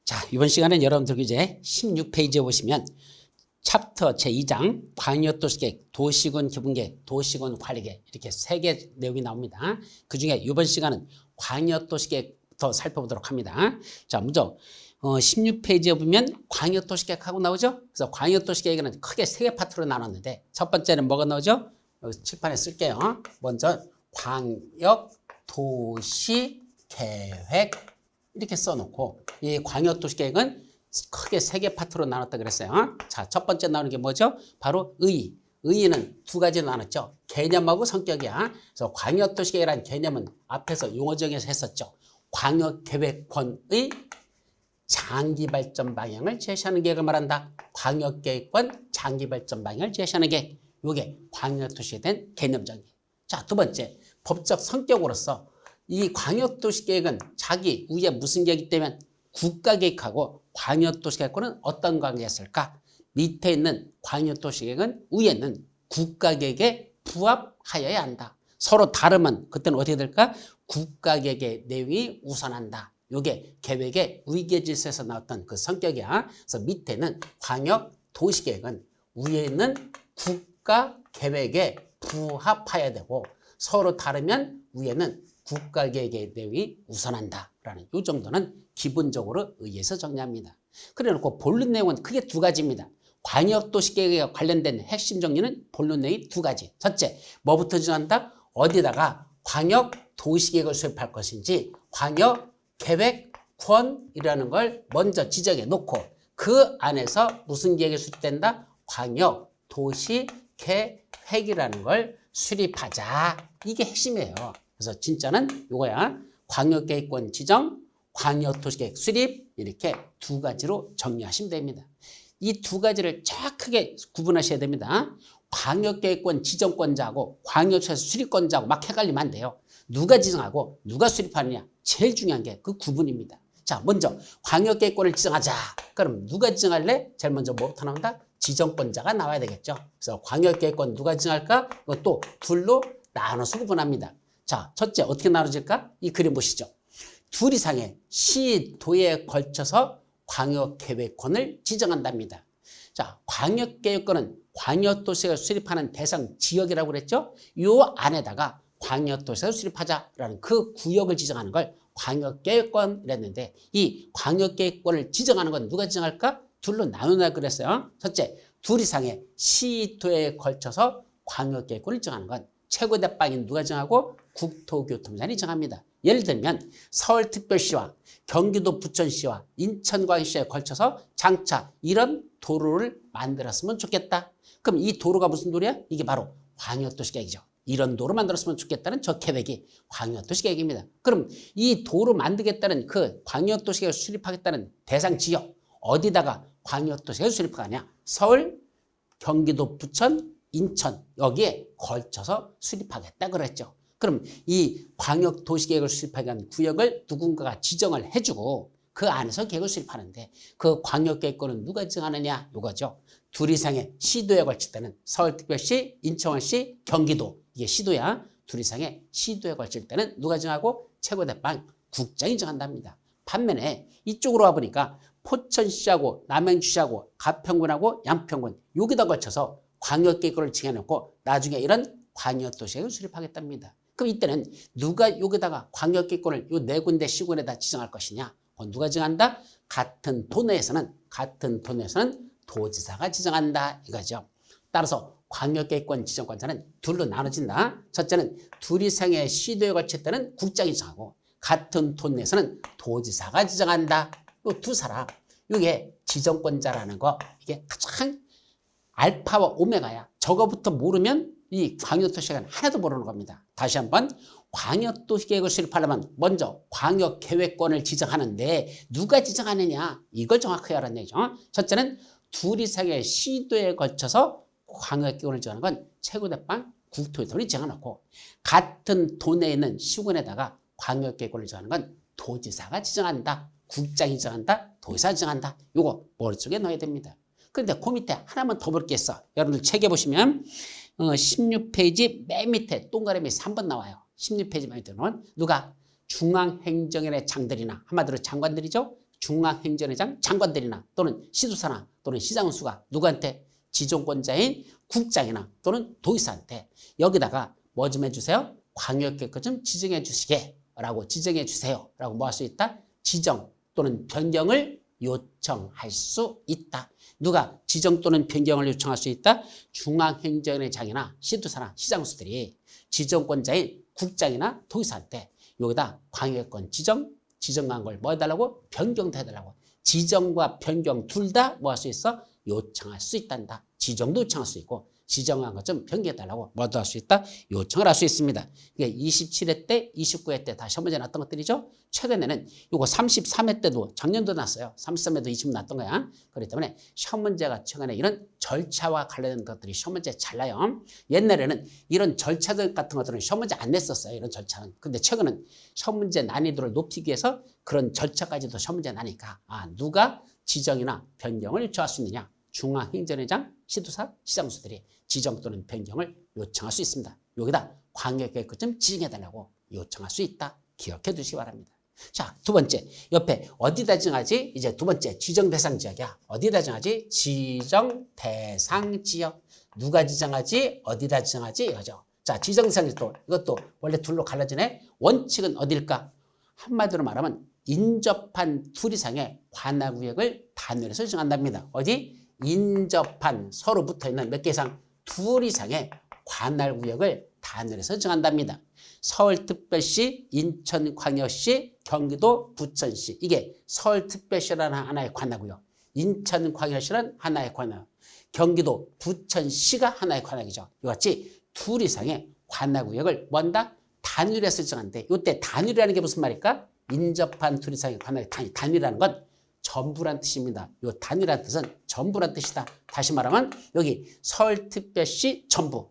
자, 이번 시간은 여러분들 이제 16페이지에 보시면 챕터 제2장 광역도시계획, 도시군 기본계획, 도시군 관리계획 이렇게 3개 내용이 나옵니다. 그중에 이번 시간은 광역도시계획부터 살펴보도록 합니다. 자, 먼저 16페이지에 보면 광역도시계획하고 나오죠. 그래서 광역도시계획은 크게 3개 파트로 나눴는데 첫 번째는 뭐가 나오죠? 여기 칠판에 쓸게요. 먼저 광역도시계획 이렇게 써놓고 이 광역도시계획은 크게 3개 파트로 나눴다 그랬어요. 자, 첫 번째 나오는 게 뭐죠? 바로 의의는 2가지로 나눴죠. 개념하고 성격이야. 그래서 광역도시계획이라는 개념은 앞에서 용어 정의에서 했었죠. 광역계획권의 장기발전 방향을 제시하는 계획을 말한다. 광역계획권 장기발전 방향을 제시하는 계획. 이게 광역도시에 대한 개념적인. 자, 두 번째 법적 성격으로서 이 광역도시계획은 자기 위에 무슨 계획이기 때문에 국가계획하고 광역도시계획과는 어떤 관계가 있을까? 밑에 있는 광역도시계획은 위에 있는 국가계획에 부합하여야 한다. 서로 다르면 그때는 어떻게 될까? 국가계획의 내용이 우선한다. 이게 계획의 위계질서에서 나왔던 그 성격이야. 그래서 밑에는 광역도시계획은 위에 있는 국가계획에 부합하여야 되고 서로 다르면 위에는 국가계획의 내용이 우선한다라는 이 정도는 기본적으로 의의에서 정리합니다. 그래놓고 본론 내용은 크게 2가지입니다. 광역도시계획에 관련된 핵심 정리는 본론 내용이 2가지. 첫째, 뭐부터 정한다? 어디다가 광역도시계획을 수립할 것인지 광역계획권이라는 걸 먼저 지정해 놓고 그 안에서 무슨 계획이 수립된다? 광역도시계획이라는 걸 수립하자. 이게 핵심이에요. 그래서 진짜는 이거야. 광역계획권 지정, 광역도시계획 수립 이렇게 2가지로 정리하시면 됩니다. 이 2가지를 정확하게 구분하셔야 됩니다. 광역계획권 지정권자하고 광역도시계획 수립권자하고 막 헷갈리면 안 돼요. 누가 지정하고 누가 수립하느냐 제일 중요한 게 그 구분입니다. 자, 먼저 광역계획권을 지정하자. 그럼 누가 지정할래? 제일 먼저 뭐부터 나온다? 지정권자가 나와야 되겠죠. 그래서 광역계획권 누가 지정할까? 이것도 둘로 나눠서 구분합니다. 자, 첫째 어떻게 나눠질까? 이 그림 보시죠. 둘 이상의 시, 도에 걸쳐서 광역계획권을 지정한답니다. 자, 광역계획권은 광역도시가 수립하는 대상 지역이라고 그랬죠? 요 안에다가 광역도시를 수립하자라는 그 구역을 지정하는 걸 광역계획권이라 했는데 이 광역계획권을 지정하는 건 누가 지정할까? 둘로 나누나 그랬어요. 첫째, 둘 이상의 시, 도에 걸쳐서 광역계획권을 지정하는 건 최고대빵인 누가 정하고 국토교통부장이 정합니다. 예를 들면 서울특별시와 경기도 부천시와 인천광역시에 걸쳐서 장차 이런 도로를 만들었으면 좋겠다. 그럼 이 도로가 무슨 도로야? 이게 바로 광역도시계획이죠. 이런 도로 만들었으면 좋겠다는 저 계획이 광역도시계획입니다. 그럼 이 도로 만들겠다는 그 광역도시계획을 수립하겠다는 대상 지역 어디다가 광역도시계획을 수립하느냐? 서울, 경기도 부천, 인천 여기에 걸쳐서 수립하겠다 그랬죠. 그럼 이 광역도시계획을 수립하기 위한 구역을 누군가가 지정을 해주고 그 안에서 계획을 수립하는데 그 광역계획권은 누가 지정하느냐 이거죠. 둘 이상의 시도에 걸칠 때는 서울특별시, 인천시, 경기도 이게 시도야. 둘 이상의 시도에 걸칠 때는 누가 정하고 최고대빵 국장이 정한답니다. 반면에 이쪽으로 와보니까 포천시하고 남양주시하고 가평군하고 양평군 여기다 걸쳐서 광역계획권을 정해놓고 나중에 이런 광역도시계획을 수립하겠답니다. 그럼 이때는 누가 여기다가 광역계획권을 요 4군데 시군에다 지정할 것이냐? 그건 누가 정한다? 같은 도내에서는 도지사가 지정한다 이거죠. 따라서 광역계획권 지정권자는 둘로 나눠진다. 첫째는 둘 이상의 시도에 걸칠 때는 국장이 정하고 같은 도내에서는 도지사가 지정한다. 요 2사람 이게 지정권자라는 거 이게 가장 알파와 오메가야. 저거부터 모르면 이 광역도시계획은 하나도 모르는 겁니다. 다시 한번 광역도시계획을 수립하려면 먼저 광역계획권을 지정하는데 누가 지정하느냐 이걸 정확하게 알아야 되죠. 첫째는 둘 이상의 시도에 걸쳐서 광역계획권을 지정하는 건 최고대빵 국토교통부장이 정해놓고 같은 도내에 있는 시군에다가 광역계획권을 지정하는 건 도지사가 지정한다. 국장이 정한다. 도지사가 지정한다. 이거 머릿속에 넣어야 됩니다. 그런데 그 밑에 하나만 더 볼 게 있어. 여러분들 책에 보시면 16페이지 맨 밑에 동그라미 3번 나와요. 16페이지 맨 밑에는 누가 중앙행정위원회 장들이나 한마디로 장관들이죠. 중앙행정회장 장관들이나 또는 시도사나 또는 시장수가 누구한테? 지정권자인 국장이나 또는 도의사한테 여기다가 뭐 좀 해주세요? 광역계획 좀 지정해 주시게 라고 지정해 주세요 라고 뭐 할 수 있다? 지정 또는 변경을 요청할 수 있다. 누가 지정 또는 변경을 요청할 수 있다? 중앙행정회장이나 시도사나 시장수들이 지정권자인 국장이나 도의사한테 여기다 광역권 지정한 걸 뭐 해달라고? 변경도 해달라고. 지정과 변경 둘 다 뭐 할 수 있어? 요청할 수 있단다. 지정도 요청할 수 있고 지정한 것 좀 변경해달라고 뭐도 할 수 있다? 요청을 할 수 있습니다. 이게 27회 때, 29회 때 다 시험 문제 났던 것들이죠. 최근에는 이거 33회 때도 작년도 났어요. 33회도 20문 났던 거야. 그렇기 때문에 시험 문제가 최근에 이런 절차와 관련된 것들이 시험 문제 잘 나요. 옛날에는 이런 절차들 같은 것들은 시험 문제 안 냈었어요. 이런 절차는. 근데 최근은 시험 문제 난이도를 높이기 위해서 그런 절차까지도 시험 문제 나니까 누가 지정이나 변경을 요청할 수 있느냐? 중앙행정회장, 시도사, 시장수들이 지정 또는 변경을 요청할 수 있습니다. 여기다 광역계획 좀 지정해달라고 요청할 수 있다. 기억해 두시기 바랍니다. 자, 두 번째. 옆에 어디다 정하지? 이제 두 번째 지정 대상 지역이야. 어디다 정하지? 지정 대상 지역. 누가 지정하지? 어디다 지정하지? 이거죠. 자, 지정 대상 지역 이것도 원래 둘로 갈라지네. 원칙은 어딜까? 한마디로 말하면 인접한 둘 이상의 관할구역을 단위로 정한답니다. 어디? 인접한 서로 붙어있는 몇 개 이상? 둘 이상의 관할구역을 단위로 정한답니다. 서울특별시, 인천광역시, 경기도, 부천시. 이게 서울특별시라는 하나의 관할구역, 인천광역시라는 하나의 관할구역, 경기도, 부천시가 하나의 관할구역이죠. 이같이 둘 이상의 관할구역을 뭔다? 단위로 설정하는데 이때 단위라는 게 무슨 말일까? 인접한 둘 이상의 관할 단위라는 건 전부란 뜻입니다. 이 단위라는 뜻은 전부란 뜻이다. 다시 말하면 여기 서울특별시 전부,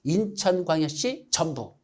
인천광역시 전부,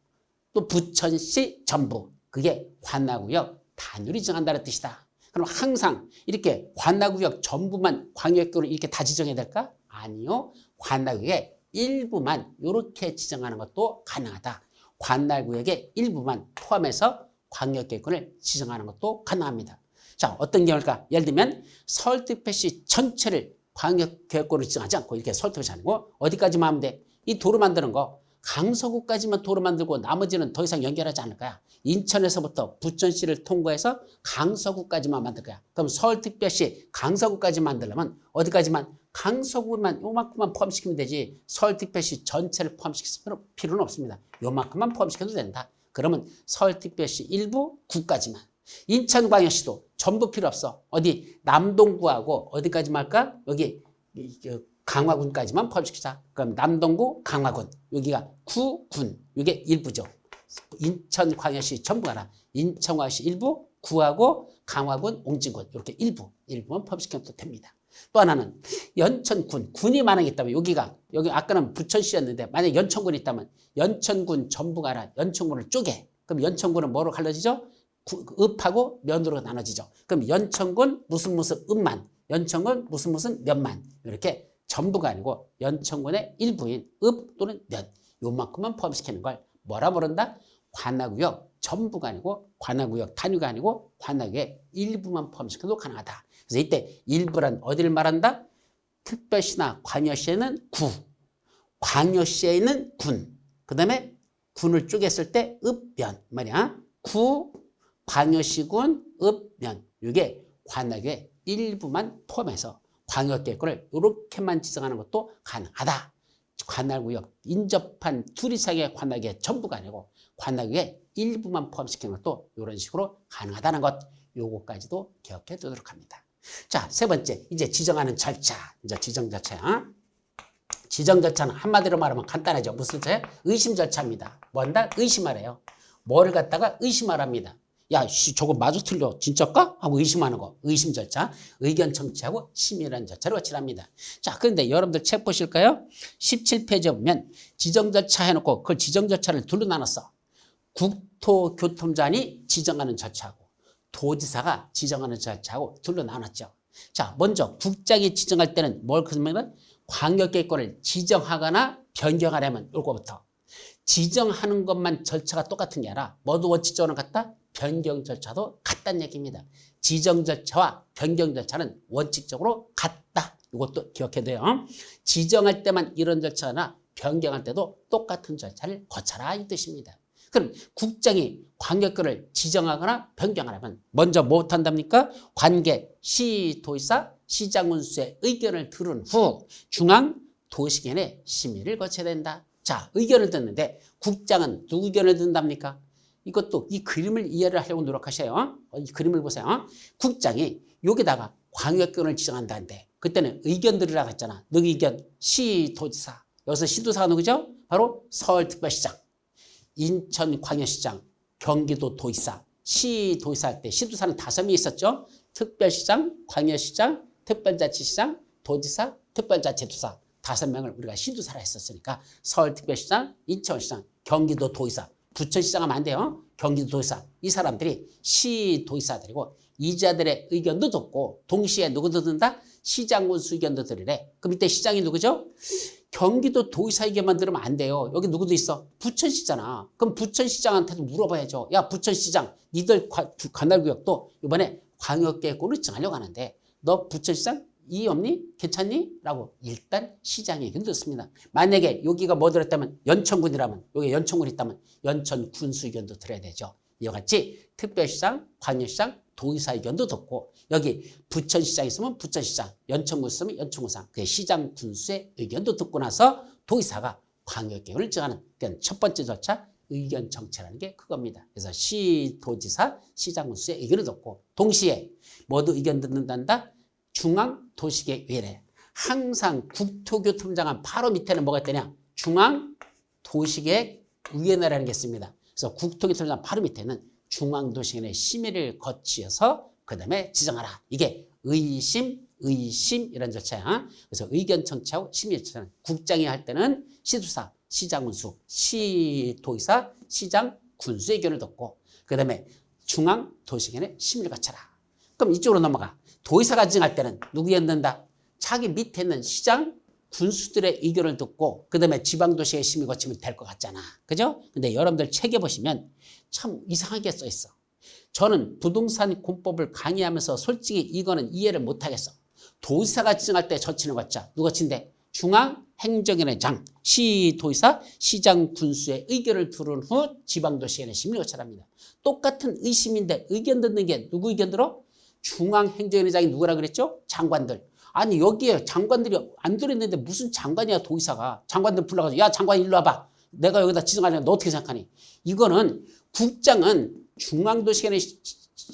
또 부천시 전부. 그게 관할구역 단위로 정한다는 뜻이다. 그럼 항상 이렇게 관할구역 전부만 광역구역으로 이렇게 다 지정해야 될까? 아니요. 관할구역의 일부만 이렇게 지정하는 것도 가능하다. 관할구역의 일부만 포함해서 광역계획권을 지정하는 것도 가능합니다. 자, 어떤 경우일까? 예를 들면 서울특별시 전체를 광역계획권을 지정하지 않고 이렇게 서울특별시 아니고 어디까지만 하면 돼? 이 도로 만드는 거 강서구까지만 도로 만들고 나머지는 더 이상 연결하지 않을 거야. 인천에서부터 부천시를 통과해서 강서구까지만 만들 거야. 그럼 서울특별시 강서구까지 만들려면 어디까지만? 강서구만 요만큼만 포함시키면 되지 서울특별시 전체를 포함시킬 필요는 없습니다. 요만큼만 포함시켜도 된다. 그러면 서울특별시 일부 구까지만. 인천광역시도 전부 필요 없어. 어디 남동구하고 어디까지만 할까? 여기 강화군까지만 포함시키자. 그럼 남동구, 강화군 여기가 구군 이게 일부죠. 인천광역시 전부가 아니라 인천광역시 일부, 구하고 강화군, 옹진군 이렇게 일부만 포함시켜도 됩니다. 또 하나는 연천군, 군이 많은 게 있다면 여기 아까는 부천시였는데 만약 연천군이 있다면 연천군 전부가 아니라 연천군을 쪼개. 그럼 연천군은 뭐로 갈라지죠? 읍하고 면으로 나눠지죠. 그럼 연천군 무슨 읍만, 연천군 무슨 면만 이렇게 전부가 아니고 연천군의 일부인 읍 또는 면 요만큼만 포함시키는 걸 뭐라 부른다? 관할구역 전부가 아니고 관할구역 단위가 아니고 관할구역의 일부만 포함시켜도 가능하다. 그래서 이때 일부란 어디를 말한다? 특별시나 광역시에는 구, 광역시에는 군, 그 다음에 군을 쪼갰을 때 읍면 말이야. 구, 광역시군, 읍면 이게 관할구역의 일부만 포함해서 광역계획권을 이렇게만 지정하는 것도 가능하다. 관할구역 인접한 둘 이상의 관할구역 전부가 아니고 관할구역의 일부만 포함시키는 것도 이런 식으로 가능하다는 것 요거까지도 기억해 두도록 합니다. 자, 세 번째 이제 지정하는 절차. 이제 지정 절차야. 지정 절차는 한마디로 말하면 간단하죠. 무슨 절차야? 의심 절차입니다. 뭔다? 의심하래요. 뭐를 갖다가 의심하랍니다. 야, 저거 마저 틀려. 진짜까? 하고 의심하는 거. 의심 절차. 의견 청취하고 심의라는 절차를 거치랍니다. 자, 그런데 여러분들 책 보실까요? 17페이지에 보면 지정 절차 해놓고 그걸 지정 절차를 둘로 나눴어. 국토교통부장이 지정하는 절차하고 도지사가 지정하는 절차하고 둘로 나눴죠. 자, 먼저 국장이 지정할 때는 뭘 그러면 광역계획권을 지정하거나 변경하려면 요거부터 지정하는 것만 절차가 똑같은 게 아니라 모두 원칙적으로 같다? 변경 절차도 같다는 얘기입니다. 지정 절차와 변경 절차는 원칙적으로 같다. 이것도 기억해야 돼요. 지정할 때만 이런 절차나 변경할 때도 똑같은 절차를 거쳐라 이 뜻입니다. 그럼 국장이 관계권을 지정하거나 변경하려면 먼저 뭐 한답니까? 관계 시도지사 시장군수의 의견을 들은 후 중앙도시계획 심의를 거쳐야 된다. 자, 의견을 듣는데 국장은 누구 의견을 듣는답니까? 이것도 이 그림을 이해를 하려고 노력하셔요. 이 그림을 보세요. 국장이 여기다가 광역권을 지정한다는데 그때는 의견 들으라고 했잖아. 누구 의견? 시도지사. 여기서 시도사가 누구죠? 바로 서울특별시장, 인천광역시장, 경기도도지사, 시도지사 할 때 시도사는 5명이 있었죠. 특별시장, 광역시장, 특별자치시장, 도지사, 특별자치도사 5명을 우리가 시도사라 했었으니까 서울특별시장, 인천시장, 경기도도지사, 부천시장 하면 안 돼요. 경기도도지사 이 사람들이 시도지사들이고 이자들의 의견도 듣고 동시에 누구도 듣는다? 시장군수 의견도 들으래. 그럼 이때 시장이 누구죠? 경기도도지사 의견만 들으면 안 돼요. 여기 누구도 있어? 부천시잖아. 그럼 부천시장한테도 물어봐야죠. 야 부천시장 니들 관할구역도 이번에 광역계획권을 정하려고 하는데 너 부천시장 이의 없니? 괜찮니? 라고 일단 시장의 의견 듣습니다. 만약에 여기가 뭐 들었다면 연천군이라면 여기 연천군이 있다면 연천군수 의견도 들어야 되죠. 이와 같이 특별시장, 광역시장, 도지사 의견도 듣고 여기 부천시장 있으면 부천시장, 연천군 있으면 연천군상 그 시장 군수의 의견도 듣고 나서 도지사가 광역계획을 정하는 그러니까 첫 번째 절차 의견 정체라는 게 그겁니다. 그래서 시도지사, 시장 군수의 의견을 듣고 동시에 모두 의견 듣는단다. 중앙도시계획위원회 항상 국토교통장관 바로 밑에는 뭐가 있더냐 중앙도시계획위원회라는 게 있습니다. 그래서 국토교통장관 바로 밑에는 중앙도시계획 심의를 거치어서 그 다음에 지정하라. 이게 의심 이런 절차야. 그래서 의견 청취하고 심의 절차는 국장이 할 때는 시도사, 시장군수, 시도지사, 시장군수 의견을 듣고 그 다음에 중앙도시계획 심의를 거쳐라. 그럼 이쪽으로 넘어가. 도지사가 지정할 때는 누구 의견 듣는다? 자기 밑에 있는 시장, 군수들의 의견을 듣고 그 다음에 지방도시의 심의 거치면 될 것 같잖아. 그죠? 근데 여러분들 책에 보시면 참 이상하게 써 있어. 저는 부동산 공법을 강의하면서 솔직히 이거는 이해를 못하겠어. 도지사가 지정할 때 저치는 거자 누가 친대? 중앙행정위원회장, 시도지사, 시장, 군수의 의견을 들은 후 지방도시의 심의를 거쳐랍니다. 똑같은 의심인데 의견 듣는 게 누구 의견 들어? 중앙행정위원회장이 누구라 그랬죠? 장관들. 아니 여기에 장관들이 안 들어있는데 무슨 장관이야 도지사가. 장관들 불러가지고 야 장관 일로 와봐. 내가 여기다 지정하려면 너 어떻게 생각하니? 이거는 국장은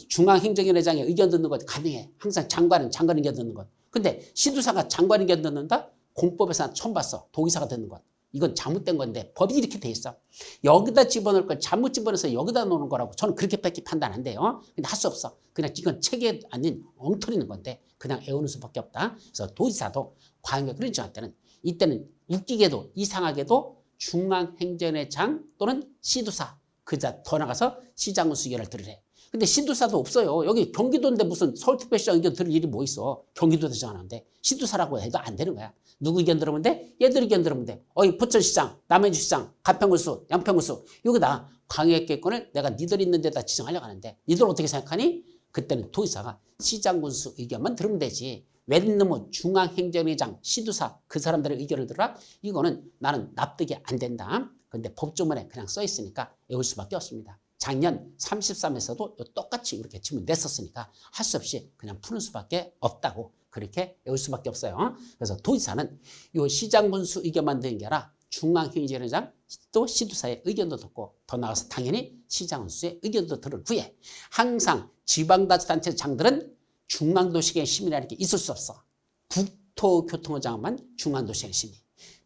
중앙행정위원회장의 의견 듣는 것 가능해. 항상 장관은 장관 의견 듣는 것. 근데 시도사가 장관 의견 듣는다? 공법에서 처음 봤어. 도지사가 듣는 것. 이건 잘못된 건데 법이 이렇게 돼 있어. 여기다 집어넣을 걸 잘못 집어넣어서 여기다 놓는 거라고 저는 그렇게밖에 판단 안 돼요. 근데 할 수 없어. 그냥 이건 책에 아닌 엉터리는 건데 그냥 애우는 수밖에 없다. 그래서 도지사도 광역을 정할 때는 이때는 웃기게도 이상하게도 중앙행정회장 또는 시도사 그자 더 나가서 시장군수 의견을 들으래. 근데 시도사도 없어요. 여기 경기도인데 무슨 서울특별시장 의견 들을 일이 뭐 있어. 경기도 대장하는데 시도사라고 해도 안 되는 거야. 누구 의견 들으면 돼? 얘들 의견 들으면 돼. 부천시장, 남해주시장, 가평군수, 양평군수 여기다 광역계획권을 내가 니들 있는 데다 지정하려고 하는데 니들 어떻게 생각하니? 그때는 도지사가 시장군수 의견만 들으면 되지. 웬놈의 중앙행정회장, 시도사 그 사람들의 의견을 들어라? 이거는 나는 납득이 안 된다. 근데 법조문에 그냥 써 있으니까 외울 수밖에 없습니다. 작년 33에서도 똑같이 이렇게 질문 냈었으니까 할 수 없이 그냥 푸는 수밖에 없다고 그렇게 외울 수밖에 없어요. 그래서 도지사는 이 시장군수 의견만 듣는 게 아니라 중앙행정위원회장 또 시도사의 의견도 듣고 더 나아가서 당연히 시장군수의 의견도 들은 후에 항상 지방자치단체장들은 중앙도시계획 심의라는 게 있을 수 없어. 국토교통부장만 중앙도시계획 심의.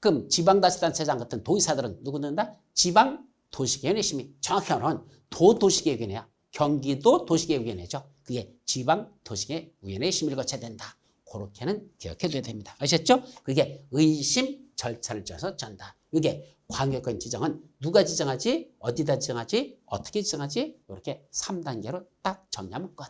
그럼 지방자치단체장 같은 도지사들은 누구 듣는다? 지방도시계획 심의. 정확히 말하면 도도시계획위원회야. 경기도 도시계획위원회죠. 그게 지방도시계획위원회 심의를 거쳐야 된다. 그렇게는 기억해둬야 됩니다. 아셨죠? 그게 의심 절차를 짜서 전다. 이게 광역권 지정은 누가 지정하지? 어디다 지정하지? 어떻게 지정하지? 이렇게 3단계로 딱 정리하면 끝.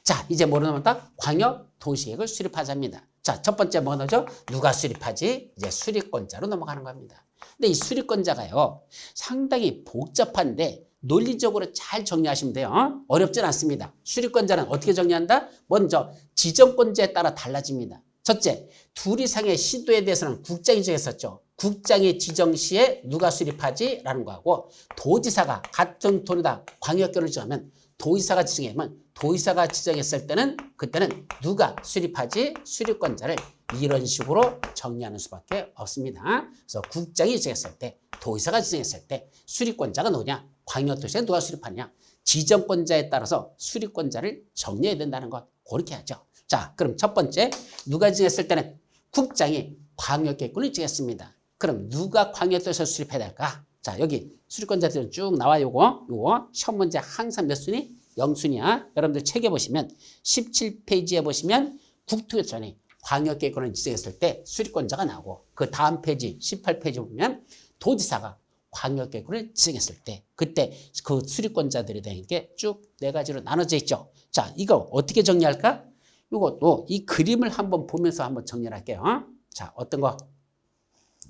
자, 이제 뭐로 넘어갔다? 광역 도시계획을 수립하자입니다. 자, 첫 번째 뭐 넣죠? 누가 수립하지? 이제 수립권자로 넘어가는 겁니다. 근데 이 수리권자가요, 상당히 복잡한데 논리적으로 잘 정리하시면 돼요. 어렵진 않습니다. 수리권자는 어떻게 정리한다? 먼저 지정권자에 따라 달라집니다. 첫째, 둘 이상의 시도에 대해서는 국장이 정했었죠. 국장이 지정 시에 누가 수립하지? 라는 거하고, 도지사가 같은 돈이다 광역교를 정하면 도지사가 지정하면 도지사가 지정했을 때는 그때는 누가 수립하지? 수립권자를 이런 식으로 정리하는 수밖에 없습니다. 그래서 국장이 지정했을 때, 도지사가 지정했을 때 수립권자가 누구냐? 광역도시에 누가 수립하느냐? 지정권자에 따라서 수립권자를 정리해야 된다는 것. 그렇게 하죠. 자, 그럼 첫 번째, 누가 지정했을 때는 국장이 광역계획권을 지정했습니다. 그럼 누가 광역도시에 수립해야 될까? 자, 여기 수립권자들은 쭉 나와요. 요거 시험 문제 항상 몇 순위? 0순위야. 여러분들 책에 보시면 17페이지에 보시면 국토교통청이 광역계획권을 지정했을 때 수립권자가 나오고, 그 다음 페이지 18페이지 보면 도지사가 광역계획권을 지정했을 때 그때 그 수립권자들에 대한 게 쭉 네 가지로 나눠져 있죠. 자, 이거 어떻게 정리할까? 이것도 이 그림을 한번 보면서 한번 정리를 할게요. 자, 어떤 거?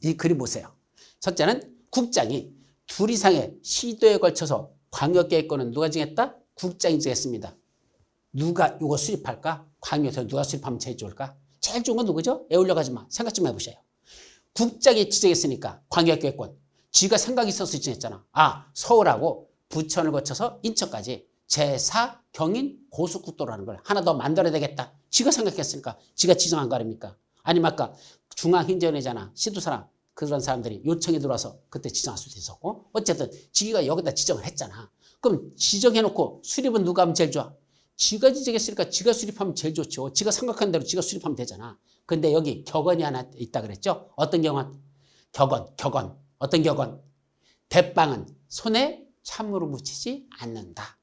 이 그림 보세요. 첫째는 국장이 둘 이상의 시도에 걸쳐서 광역계획권은 누가 정했다? 국장이 정했습니다. 누가 이거 수립할까? 광역에서 누가 수립하면 제일 좋을까? 제일 좋은 건 누구죠? 애올려 가지 마. 생각 좀 해보세요. 국장이 지정했으니까 광역계획권. 지가 생각이 있어서 지정했잖아. 아, 서울하고 부천을 거쳐서 인천까지 제4 경인 고속국도라는 걸 하나 더 만들어야 되겠다. 지가 생각했으니까 지가 지정한 거 아닙니까? 아니면 아까 중앙행정위잖아. 시도사람 그런 사람들이 요청이 들어와서 그때 지정할 수도 있었고, 어쨌든 지가 여기다 지정을 했잖아. 그럼 지정해놓고 수립은 누가 하면 제일 좋아? 지가 지정했으니까 지가 수립하면 제일 좋죠. 지가 생각한 대로 지가 수립하면 되잖아. 근데 여기 격언이 하나 있다 그랬죠? 어떤 격언? 격언. 어떤 격언? 대빵은 손에 참으로 묻히지 않는다.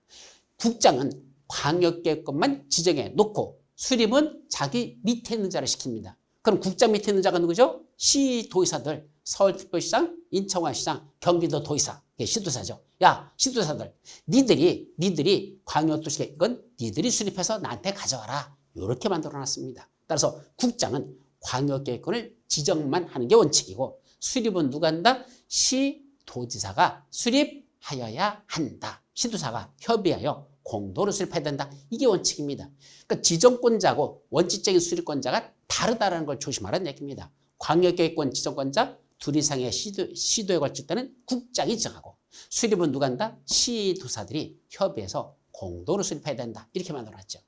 국장은 광역계획권만 지정해 놓고 수립은 자기 밑에 있는 자를 시킵니다. 그럼 국장 밑에 있는 자가 누구죠? 시도의사들, 서울특별시장, 인천광시장, 경기도 도의사, 시도사죠. 야, 시도사들, 니들이 광역도시계획권 니들이 수립해서 나한테 가져와라. 이렇게 만들어놨습니다. 따라서 국장은 광역계획권을 지정만 하는 게 원칙이고, 수립은 누가 한다? 시도지사가 수립하여야 한다. 시도사가 협의하여 공도로 수립해야 된다. 이게 원칙입니다. 그러니까 지정권자고 원칙적인 수립권자가 다르다는 걸 조심하라는 얘기입니다. 광역계획권 지정권자 둘 이상의 시도에 걸칠 때는 국장이 정하고, 수립은 누가 한다? 시도사들이 협의해서 공도로 수립해야 된다. 이렇게 만들어놨죠.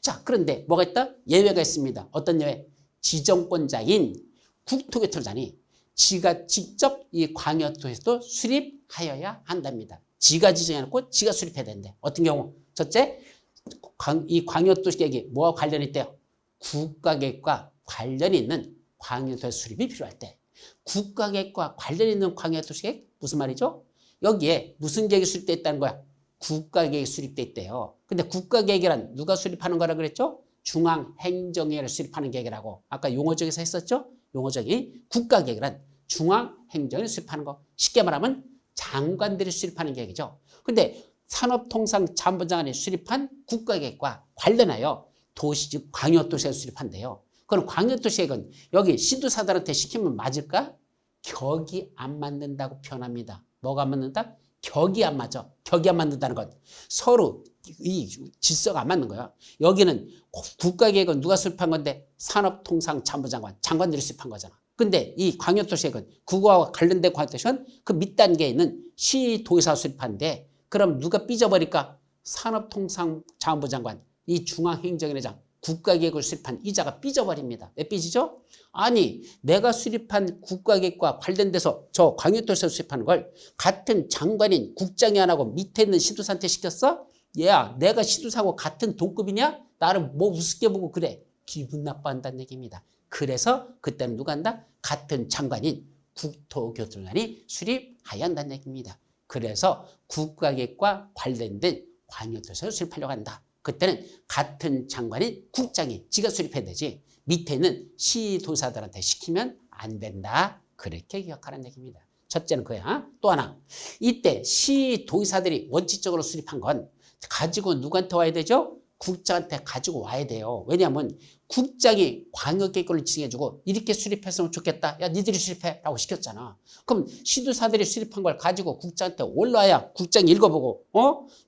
자, 그런데 뭐가 있다? 예외가 있습니다. 어떤 예외? 지정권자인 국토교통청장이 지가 직접 이 광역도시도 수립하여야 한답니다. 지가 지정해놓고 지가 수립해야 된대. 어떤 경우? 첫째, 이 광역도시계획이 뭐와 관련이 있대요? 국가계획과 관련이 있는 광역도시 수립이 필요할 때. 국가계획과 관련이 있는 광역도시계획? 무슨 말이죠? 여기에 무슨 계획이 수립돼 있다는 거야? 국가계획이 수립돼 있대요. 근데 국가계획이란 누가 수립하는 거라 그랬죠? 중앙행정위를 수립하는 계획이라고 아까 용어적에서 했었죠? 용어적이 국가계획이란 중앙행정위를 수립하는 거. 쉽게 말하면 장관들이 수립하는 계획이죠. 근데 산업통상자원부장관이 수립한 국가계획과 관련하여 도시, 광역도시에 수립한대요. 그럼 광역도시계획은 여기 시도사들한테 시키면 맞을까? 격이 안 맞는다고 표현합니다. 뭐가 안 맞는다? 격이 안 맞아. 격이 안 맞는다는 것. 서로 이 질서가 안 맞는 거야. 여기는 국가계획은 누가 수립한 건데? 산업통상자원부장관, 장관들이 수립한 거잖아. 근데 이 광역도시계획은 그거와 관련된 광역도시는 그 밑단계에 있는 시도의사 수립한데, 그럼 누가 삐져버릴까? 산업통상자원부 장관, 이 중앙행정위원장, 국가계획을 수립한 이자가 삐져버립니다. 왜 삐지죠? 아니, 내가 수립한 국가계획과 관련돼서 저 광역도시에서 수립하는 걸 같은 장관인 국장이 안 하고 밑에 있는 시도사한테 시켰어? 얘야, 내가 시도사하고 같은 동급이냐? 나를 뭐 우습게 보고 그래. 기분 나빠한다는 얘기입니다. 그래서 그때는 누가 한다? 같은 장관인 국토교통관이 수립해야 한다는 얘기입니다. 그래서 국가계획과 관련된 광역도시를 수립하려고 한다. 그때는 같은 장관인 국장이 지가 수립해야 되지 밑에 있는 시도사들한테 시키면 안 된다. 그렇게 기억하라는 얘기입니다. 첫째는 그야. 또 하나, 이때 시도의사들이 원칙적으로 수립한 건 가지고 누구한테 와야 되죠? 국장한테 가지고 와야 돼요. 왜냐하면 국장이 광역계획권을 지정해주고 이렇게 수립했으면 좋겠다. 야, 니들이 수립해 라고 시켰잖아. 그럼 시도사들이 수립한 걸 가지고 국장한테 올라와야 국장이 읽어보고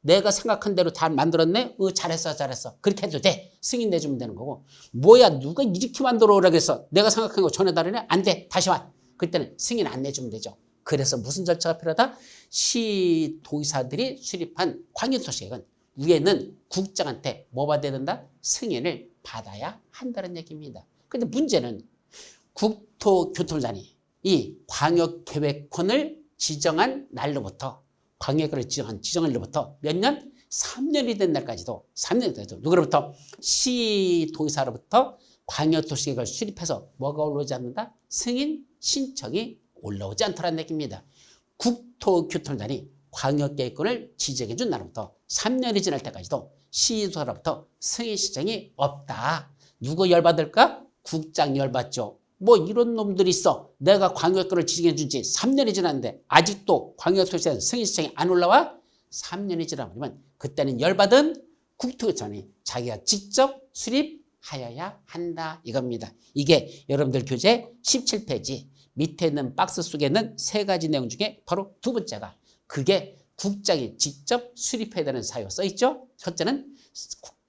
내가 생각한 대로 다 만들었네? 잘했어 잘했어. 그렇게 해도 돼. 승인 내주면 되는 거고. 뭐야 누가 이렇게 만들어 오라고 했어. 내가 생각한 거 전해달라네? 안 돼. 다시 와. 그때는 승인 안 내주면 되죠. 그래서 무슨 절차가 필요하다? 시도의사들이 수립한 광역도시계획은 위에는 국장한테 뭐 받아야 된다? 승인을 받아야 한다는 얘기입니다. 근데 문제는 국토교통부장이 이 광역계획권을 지정한 날로부터 광역계획을 지정한 날로부터 몇 년? 3년이 된 날까지도 3년이 돼도 누구로부터? 시도의사로부터 광역도시계획을 수립해서 뭐가 올라오지 않는다? 승인 신청이 올라오지 않더라는 얘기입니다. 국토교통부장이 광역계획권을 지정해 준 날부터 3년이 지날 때까지도 시도사로부터 승인 신청이 없다. 누구 열받을까? 국장 열받죠. 뭐 이런 놈들이 있어. 내가 광역계획권을 지정해 준 지 3년이 지났는데 아직도 광역도시에 승인 신청이 안 올라와? 3년이 지나버리면 그때는 열받은 국토교통부장이 자기가 직접 수립하여야 한다. 이겁니다. 이게 여러분들 교재 17페이지 밑에 있는 박스 속에 있는 세 가지 내용 중에 바로 두 번째가 그게 국장이 직접 수립해야 되는 사유가 써있죠. 첫째는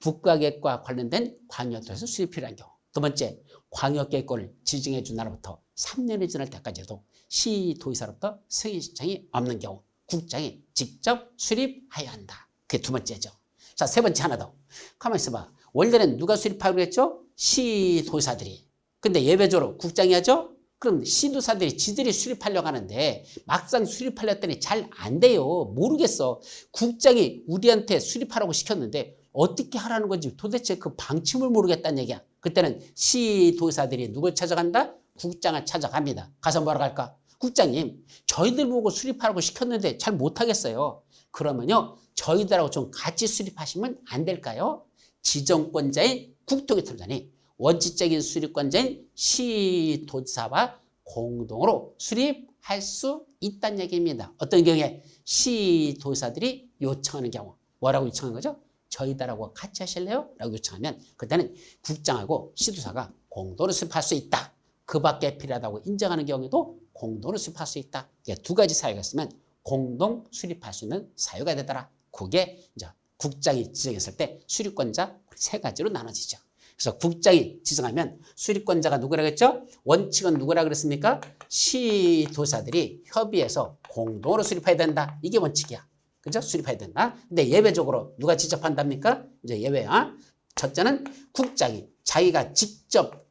국가계획과 관련된 광역도시에서 수립이 필요한 경우. 두 번째, 광역계획권을 지정해 준 날부터 3년이 지날 때까지도 시도의사로부터 승인 신청이 없는 경우 국장이 직접 수립해야 한다. 그게 두 번째죠. 자, 세 번째 하나 더. 가만히 있어봐. 원래는 누가 수립하기로 했죠? 시도의사들이. 근데 예외적으로 국장이 하죠? 그럼 시도사들이 지들이 수립하려고 하는데 막상 수립하려 했더니 잘 안 돼요. 모르겠어. 국장이 우리한테 수립하라고 시켰는데 어떻게 하라는 건지 도대체 그 방침을 모르겠다는 얘기야. 그때는 시도사들이 누굴 찾아간다? 국장을 찾아갑니다. 가서 뭐라고 할까? 국장님, 저희들 보고 수립하라고 시켰는데 잘 못하겠어요. 그러면요, 저희들하고 좀 같이 수립하시면 안 될까요? 지정권자인 국토교통부장이 원칙적인 수립권자인 시도지사와 공동으로 수립할 수 있다는 얘기입니다. 어떤 경우에 시도지사들이 요청하는 경우 뭐라고 요청하는 거죠? 저희들하고 같이 하실래요? 라고 요청하면 그때는 국장하고 시도사가 공동으로 수립할 수 있다. 그 밖에 필요하다고 인정하는 경우에도 공동으로 수립할 수 있다. 이게 두 가지 사유가 있으면 공동 수립할 수 있는 사유가 되더라. 그게 이제 국장이 지정했을 때 수립권자 세 가지로 나눠지죠. 그래서 국장이 지정하면 수립권자가 누구라고 했죠? 원칙은 누구라고 그랬습니까? 시도사들이 협의해서 공동으로 수립해야 된다. 이게 원칙이야. 그죠? 수립해야 된다. 근데 예외적으로 누가 직접 한답니까? 이제 예외야. 첫째는 국장이 자기가 직접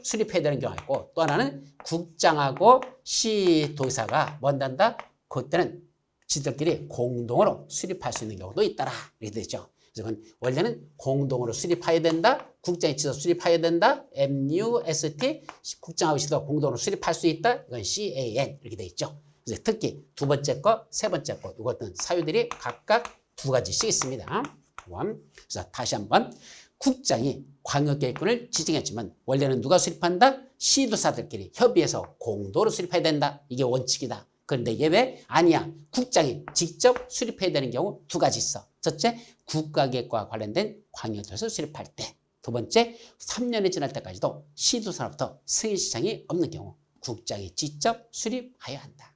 수립해야 되는 경우가 있고 또 하나는 국장하고 시도사가 뭔단다? 그때는 지들끼리 공동으로 수립할 수 있는 경우도 있더라. 이렇게 되죠. 그래서 원래는 공동으로 수립해야 된다. 국장이 직접 수립해야 된다. MUST 국장하고 시도가 공동으로 수립할 수 있다. 이건 CAN 이렇게 돼 있죠. 그래서 특히 두 번째 거, 세 번째 거 이것은 사유들이 각각 두 가지씩 있습니다. 그래서 다시 한번 국장이 광역계획권을 지정했지만 원래는 누가 수립한다? 시도사들끼리 협의해서 공동으로 수립해야 된다. 이게 원칙이다. 그런데 예외 아니야. 국장이 직접 수립해야 되는 경우 두 가지 있어. 첫째, 국가계획과 관련된 광역도시에서 수립할 때. 두 번째, 3년이 지날 때까지도 시도사로부터 승인 신청이 없는 경우 국장이 직접 수립해야 한다.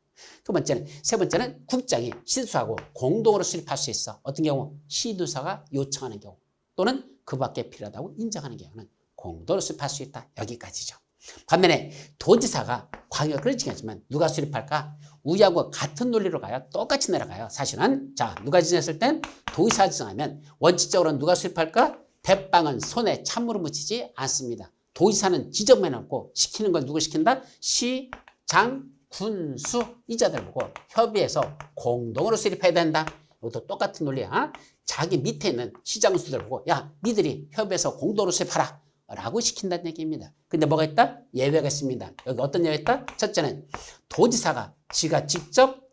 세 번째는 국장이 시도사하고 공동으로 수립할 수 있어. 어떤 경우? 시도사가 요청하는 경우 또는 그 밖에 필요하다고 인정하는 경우는 공동으로 수립할 수 있다. 여기까지죠. 반면에 도지사가 광역을 지정했지만 누가 수립할까? 우리하고 같은 논리로 가요. 똑같이 내려가요. 사실은 자 누가 지정했을 땐 도지사가 지정하면 원칙적으로 누가 수립할까? 대빵은 손에 찬물을 묻히지 않습니다. 도지사는 지정해놓고 시키는 걸 누구 시킨다? 시장, 군수, 이자들 보고 협의해서 공동으로 수립해야 된다. 이것도 똑같은 논리야. 자기 밑에 있는 시장수들 보고 야 니들이 협의해서 공동으로 수립하라 라고 시킨다는 얘기입니다. 근데 뭐가 있다? 예외가 있습니다. 여기 어떤 예외가 있다? 첫째는 도지사가 직접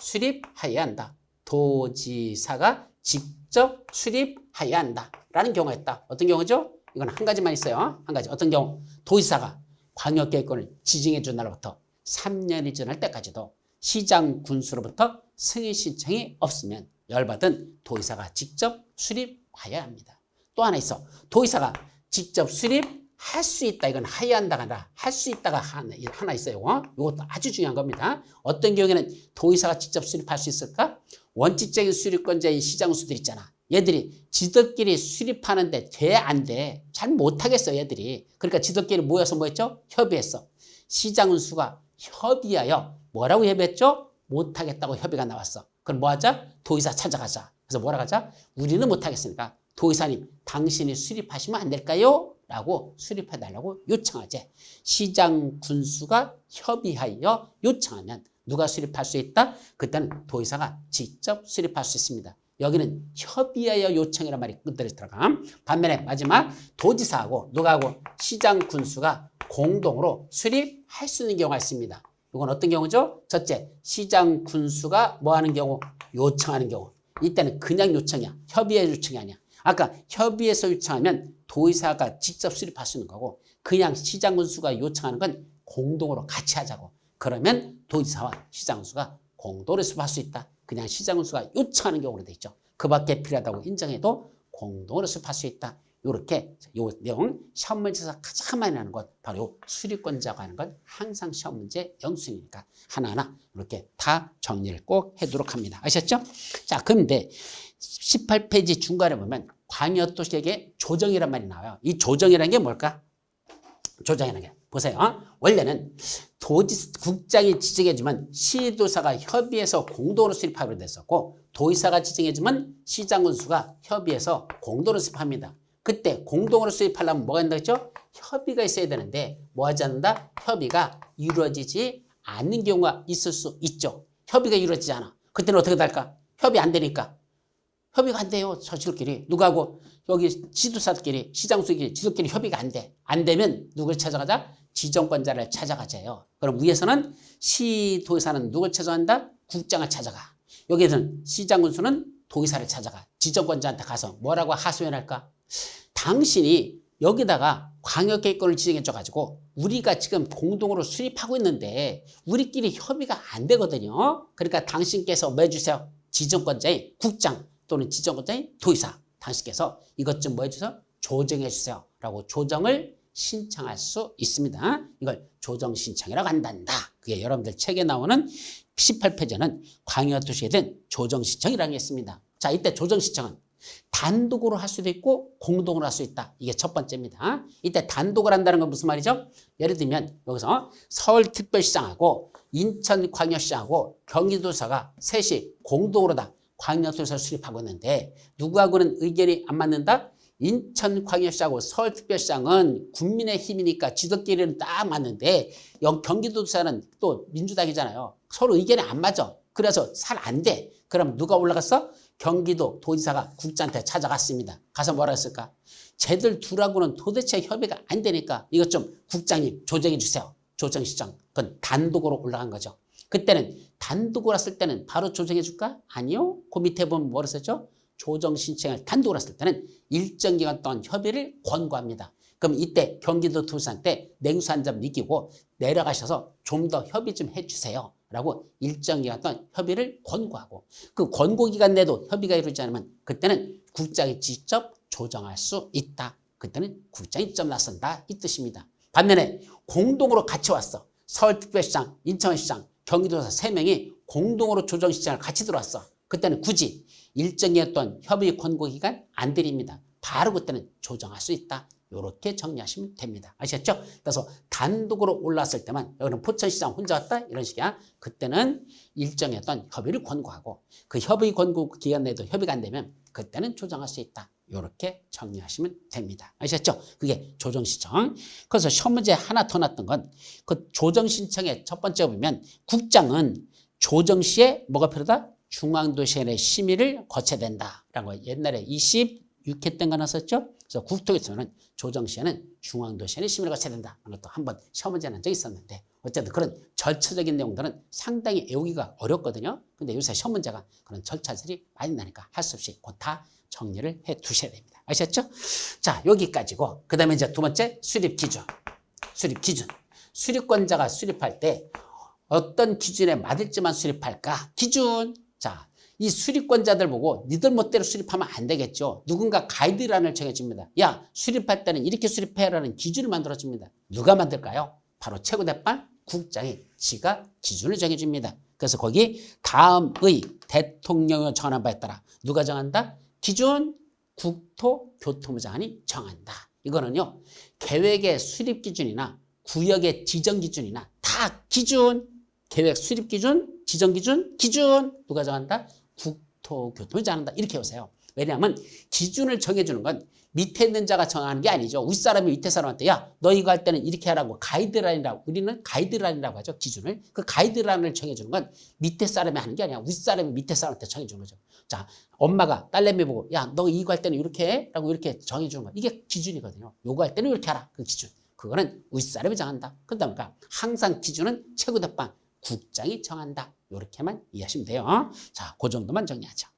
수립해야 한다. 도지사가 직접 수립해야 한다 라는 경우가 있다. 어떤 경우죠? 이건 한 가지만 있어요. 한 가지. 어떤 경우? 도지사가 광역계획권을 지정해 준 날부터 3년이 지날 때까지도 시장 군수로부터 승인 신청이 없으면 열받은 도지사가 직접 수립 수립하여야 합니다. 또 하나 있어. 도의사가 직접 수립할 수 있다. 이건 하여야 한다가 아니라 할 수 있다가 하나 있어요. 이것도 아주 중요한 겁니다. 어떤 경우에는 도의사가 직접 수립할 수 있을까? 원칙적인 수립권자인 시장수들 있잖아. 얘들이 지들끼리 수립하는데 돼, 안 돼? 잘 못하겠어, 얘들이. 그러니까 지들끼리 모여서 뭐 했죠? 협의했어. 시장운수가 협의하여 뭐라고 협의했죠? 못하겠다고 협의가 나왔어. 그럼 뭐 하자? 도의사 찾아가자. 그래서 뭐라 하자? 우리는 못하겠으니까 도의사님 당신이 수립하시면 안 될까요? 라고 수립해달라고 요청하지. 시장 군수가 협의하여 요청하면 누가 수립할 수 있다? 그때는 도의사가 직접 수립할 수 있습니다. 여기는 협의하여 요청이란 말이 끝들이 들어감. 반면에 마지막 도지사하고 누가하고 시장 군수가 공동으로 수립할 수 있는 경우가 있습니다. 이건 어떤 경우죠? 첫째, 시장 군수가 뭐 하는 경우? 요청하는 경우. 이때는 그냥 요청이야. 협의의 요청이 아니야. 아까 협의해서 요청하면 도의사가 직접 수립할 수 있는 거고 그냥 시장 군수가 요청하는 건 공동으로 같이 하자고. 그러면 도지사와 시장 군수가 공동으로 수립할 수 있다. 그냥 시장 군수가 요청하는 경우로 돼 있죠. 그 밖에 필요하다고 인정해도 공동으로 수립할 수 있다. 이렇게 요 내용 시험 문제에서 가장 많이 나는 것 바로 요 수립권자가 하는 건 항상 시험 문제 영순이니까 하나하나 이렇게 다 정리를 꼭 해두도록 합니다. 아셨죠? 자, 그런데 18페이지 중간에 보면 광역도시계획의 조정이란 말이 나와요. 이 조정이라는 게 뭘까? 조정이라는 게 보세요. 원래는 국장이 지정해주면 시도사가 협의해서 공동으로 수립하기로 됐었고 도의사가 지정해주면 시장군수가 협의해서 공동으로 수립합니다. 그때 공동으로 수립하려면 뭐가 된다 했죠? 협의가 있어야 되는데 뭐 하지 않는다? 협의가 이루어지지 않는 경우가 있을 수 있죠. 협의가 이루어지지 않아. 그때는 어떻게 될까? 협의 안 되니까. 협의가 안 돼요. 저들끼리. 누구하고? 여기 지도사들끼리, 시장수끼리, 지도끼리 협의가 안 돼. 안 되면 누굴 찾아가자? 지정권자를 찾아가자요. 그럼 위에서는 시도의사는 누굴 찾아간다? 국장을 찾아가. 여기에서는 시장군수는 도의사를 찾아가. 지정권자한테 가서 뭐라고 하소연할까? 당신이 여기다가 광역계획권을 지정해줘가지고 우리가 지금 공동으로 수립하고 있는데 우리끼리 협의가 안 되거든요. 그러니까 당신께서 뭐 해주세요? 지정권자의 국장 또는 지정권자의 도의사 당신께서 이것 좀 뭐 해주세요? 조정해주세요. 라고 조정을 신청할 수 있습니다. 이걸 조정신청이라고 한단다. 그게 여러분들 책에 나오는 18페이지는 광역도시에 대한 조정신청이라는 게 있습니다. 자, 이때 조정신청은 단독으로 할 수도 있고 공동으로 할 수 있다. 이게 첫 번째입니다. 이때 단독을 한다는 건 무슨 말이죠? 예를 들면 여기서 서울특별시장하고 인천광역시장하고 경기도사가 셋이 공동으로 다 광역도시를 수립하고 있는데 누구하고는 의견이 안 맞는다? 인천광역시하고 서울특별시장은 국민의 힘이니까 지도끼리는 딱 맞는데 경기도사는 또 민주당이잖아요. 서로 의견이 안 맞아. 그래서 잘 안 돼. 그럼 누가 올라갔어? 경기도 도지사가 국장한테 찾아갔습니다. 가서 뭐라 했을까? 쟤들 둘하고는 도대체 협의가 안 되니까 이것 좀 국장님 조정해 주세요. 조정시청. 그건 단독으로 올라간 거죠. 그때는 단독으로 했을 때는 바로 조정해 줄까? 아니요. 그 밑에 보면 뭐라 썼죠? 조정 신청을 단독으로 했을 때는 일정 기간 동안 협의를 권고합니다. 그럼 이때 경기도 도지사한테 냉수 한 잔 미끼고 내려가셔서 좀 더 협의 좀 해주세요. 라고 일정 기간 동안 협의를 권고하고 그 권고 기간 내도 협의가 이루어지지 않으면 그때는 국장이 직접 조정할 수 있다. 그때는 국장이 직접 나선다. 이 뜻입니다. 반면에 공동으로 같이 왔어. 서울특별시장, 인천시장, 경기도사 3명이 공동으로 조정시장을 같이 들어왔어. 그때는 굳이 일정 기간 동안 협의 권고 기간 안 드립니다. 바로 그때는 조정할 수 있다. 이렇게 정리하시면 됩니다. 아시겠죠? 그래서 단독으로 올라왔을 때만 여기는 포천시장 혼자 왔다 이런 식이야. 그때는 일정의 어떤 협의를 권고하고 그 협의 권고 기간 내에도 협의가 안 되면 그때는 조정할 수 있다. 이렇게 정리하시면 됩니다. 아시겠죠? 그게 조정신청. 그래서 시험 문제 하나 더 났던 건 그 조정신청의 첫 번째 보면 국장은 조정 시에 뭐가 필요하다? 중앙도시의 심의를 거쳐야 된다라는 거 옛날에 26회 때인가 나왔었죠? 그래서 국토교통부는 조정 시에는 중앙도시의 심의를 거쳐야 된다. 라는 것도 한번 시험 문제 난 적이 있었는데 어쨌든 그런 절차적인 내용들은 상당히 외우기가 어렵거든요. 근데 요새 시험 문제가 그런 절차들이 많이 나니까 할 수 없이 곧 다 정리를 해 두셔야 됩니다. 아셨죠? 자, 여기까지고 그 다음에 이제 두 번째 수립 기준. 수립 기준. 수립권자가 수립할 때 어떤 기준에 맞을지만 수립할까? 기준. 자, 이 수립권자들 보고 니들 멋대로 수립하면 안 되겠죠. 누군가 가이드라인을 정해줍니다. 야, 수립할 때는 이렇게 수립해라는 기준을 만들어줍니다. 누가 만들까요? 바로 최고대판 국장이 지가 기준을 정해줍니다. 그래서 거기 다음의 대통령을 정하는 바에 따라 누가 정한다? 기준 국토교통부 장관이 정한다. 이거는요. 계획의 수립 기준이나 구역의 지정 기준이나 다 기준, 계획 수립 기준, 지정 기준, 기준 누가 정한다? 국토교통부가 정한다. 이렇게 보세요. 왜냐하면 기준을 정해주는 건 밑에 있는 자가 정하는 게 아니죠. 윗사람이 밑에 사람한테 야, 너 이거 할 때는 이렇게 하라고 가이드라인이라고 우리는 가이드라인이라고 하죠. 기준을. 그 가이드라인을 정해주는 건 밑에 사람이 하는 게 아니야. 윗사람이 밑에 사람한테 정해주는 거죠. 자, 엄마가 딸내미 보고 야, 너 이거 할 때는 이렇게 해? 라고 이렇게 정해주는 거. 이게 기준이거든요. 요거 할 때는 이렇게 하라. 그 기준. 그거는 윗사람이 정한다. 그러니까 항상 기준은 최고대판 국장이 정한다. 이렇게만 이해하시면 돼요. 자, 그 정도만 정리하죠.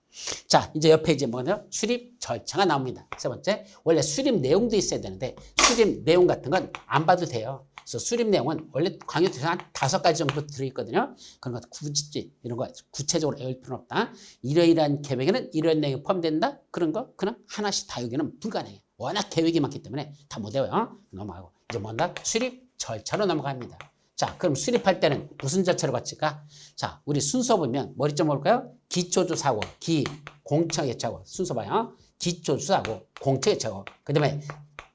자, 이제 옆에 이제 뭐냐? 수립 절차가 나옵니다. 세 번째, 원래 수립 내용도 있어야 되는데 수립 내용 같은 건 안 봐도 돼요. 그래서 수립 내용은 원래 강의도서 한 5가지 정도 들어있거든요. 그런 거 굳이 이런 거 구체적으로 외울 필요는 없다. 이러이러한 계획에는 이런 내용이 포함된다. 그런 거 그냥 하나씩 다 여기는 불가능해요. 워낙 계획이 많기 때문에 다 못 외워요. 넘어가고 이제 뭔가 수립 절차로 넘어갑니다. 자, 그럼 수립할 때는 무슨 절차로 거칠까? 자, 우리 순서 보면 머리 좀 볼까요? 기초조사하고 공청개최하고 순서 봐요. 기초조사하고 공청개최하고 그 다음에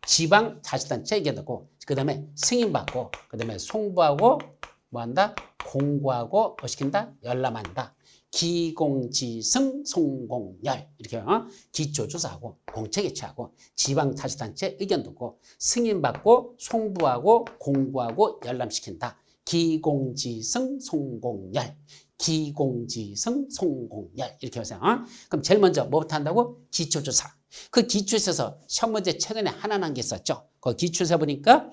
지방자치단체 의견 듣고 그 다음에 승인받고 그 다음에 송부하고 뭐한다? 공고하고 뭐 시킨다? 열람한다. 기공지승 송공열 이렇게 기초조사하고 공청개최하고 지방자치단체 의견 듣고 승인받고 송부하고 공고하고 열람시킨다. 기공지승 송공열 기공지승 송공열 이렇게 하세요. 그럼 제일 먼저 뭐부터 한다고? 기초조사. 그 기초에서 시험 문제 최근에 하나 난 게 있었죠. 그 기초에서 보니까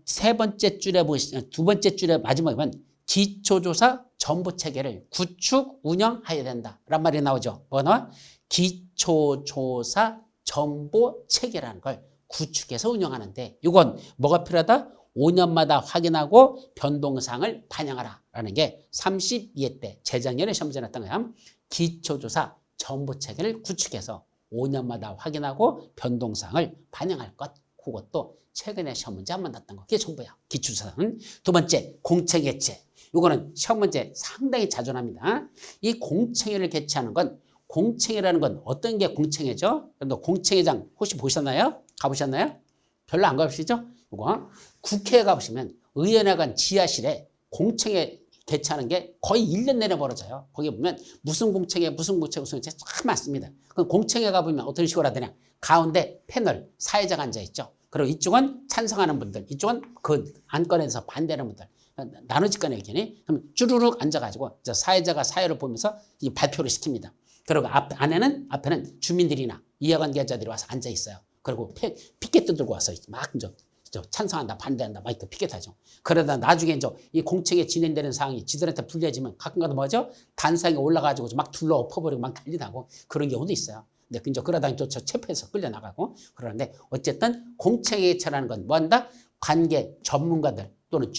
세 번째 줄에 보시면 두 번째 줄에 마지막에 보면 기초조사 정보체계를 구축 운영해야 된다란 말이 나오죠. 뭐 나와? 기초조사 정보체계라는 걸 구축해서 운영하는데 이건 뭐가 필요하다? 5년마다 확인하고 변동사항을 반영하라라는 게 32회 때 재작년에 시험 문제 났던 거야. 기초조사 정보체계를 구축해서 5년마다 확인하고 변동사항을 반영할 것. 그것도 최근에 시험 문제 한 번 났던 거. 그게 정보야. 기초조사는. 두 번째 공청개최. 이거는 시험 문제 상당히 자주 납니다. 이 공청회를 개최하는 건 공청회라는 건 어떤 게 공청회죠? 공청회장 혹시 보셨나요? 가보셨나요? 별로 안 가보시죠? 이거 국회에 가보시면 의원회관 지하실에 공청회 개최하는 게 거의 1년 내내 벌어져요. 거기 보면 무슨 공청회 참 많습니다. 그럼 공청회 가보면 어떤 식으로 하더냐? 가운데 패널 사회자가 앉아있죠. 그리고 이쪽은 찬성하는 분들, 이쪽은 그 안건에서 반대하는 분들. 나눠집간의 의견이 그럼 쭈루룩 앉아가지고 사회자가 사회를 보면서 이 발표를 시킵니다. 그리고 앞에는 주민들이나 이해관계자들이 와서 앉아 있어요. 그리고 피켓도 들고 와서 막 찬성한다, 반대한다, 막 이렇게 피켓하죠. 그러다 나중에 이제 이 공청회 진행되는 상황이 지들한테 불리해지면 가끔가다 뭐죠? 단상에 올라가지고 막 둘러 엎어버리고 막 난리나고 그런 경우도 있어요. 근데 이제 그러다 저 체포해서 끌려나가고 그러는데 어쨌든 공청회라는 건 뭐한다? 관계 전문가들 또는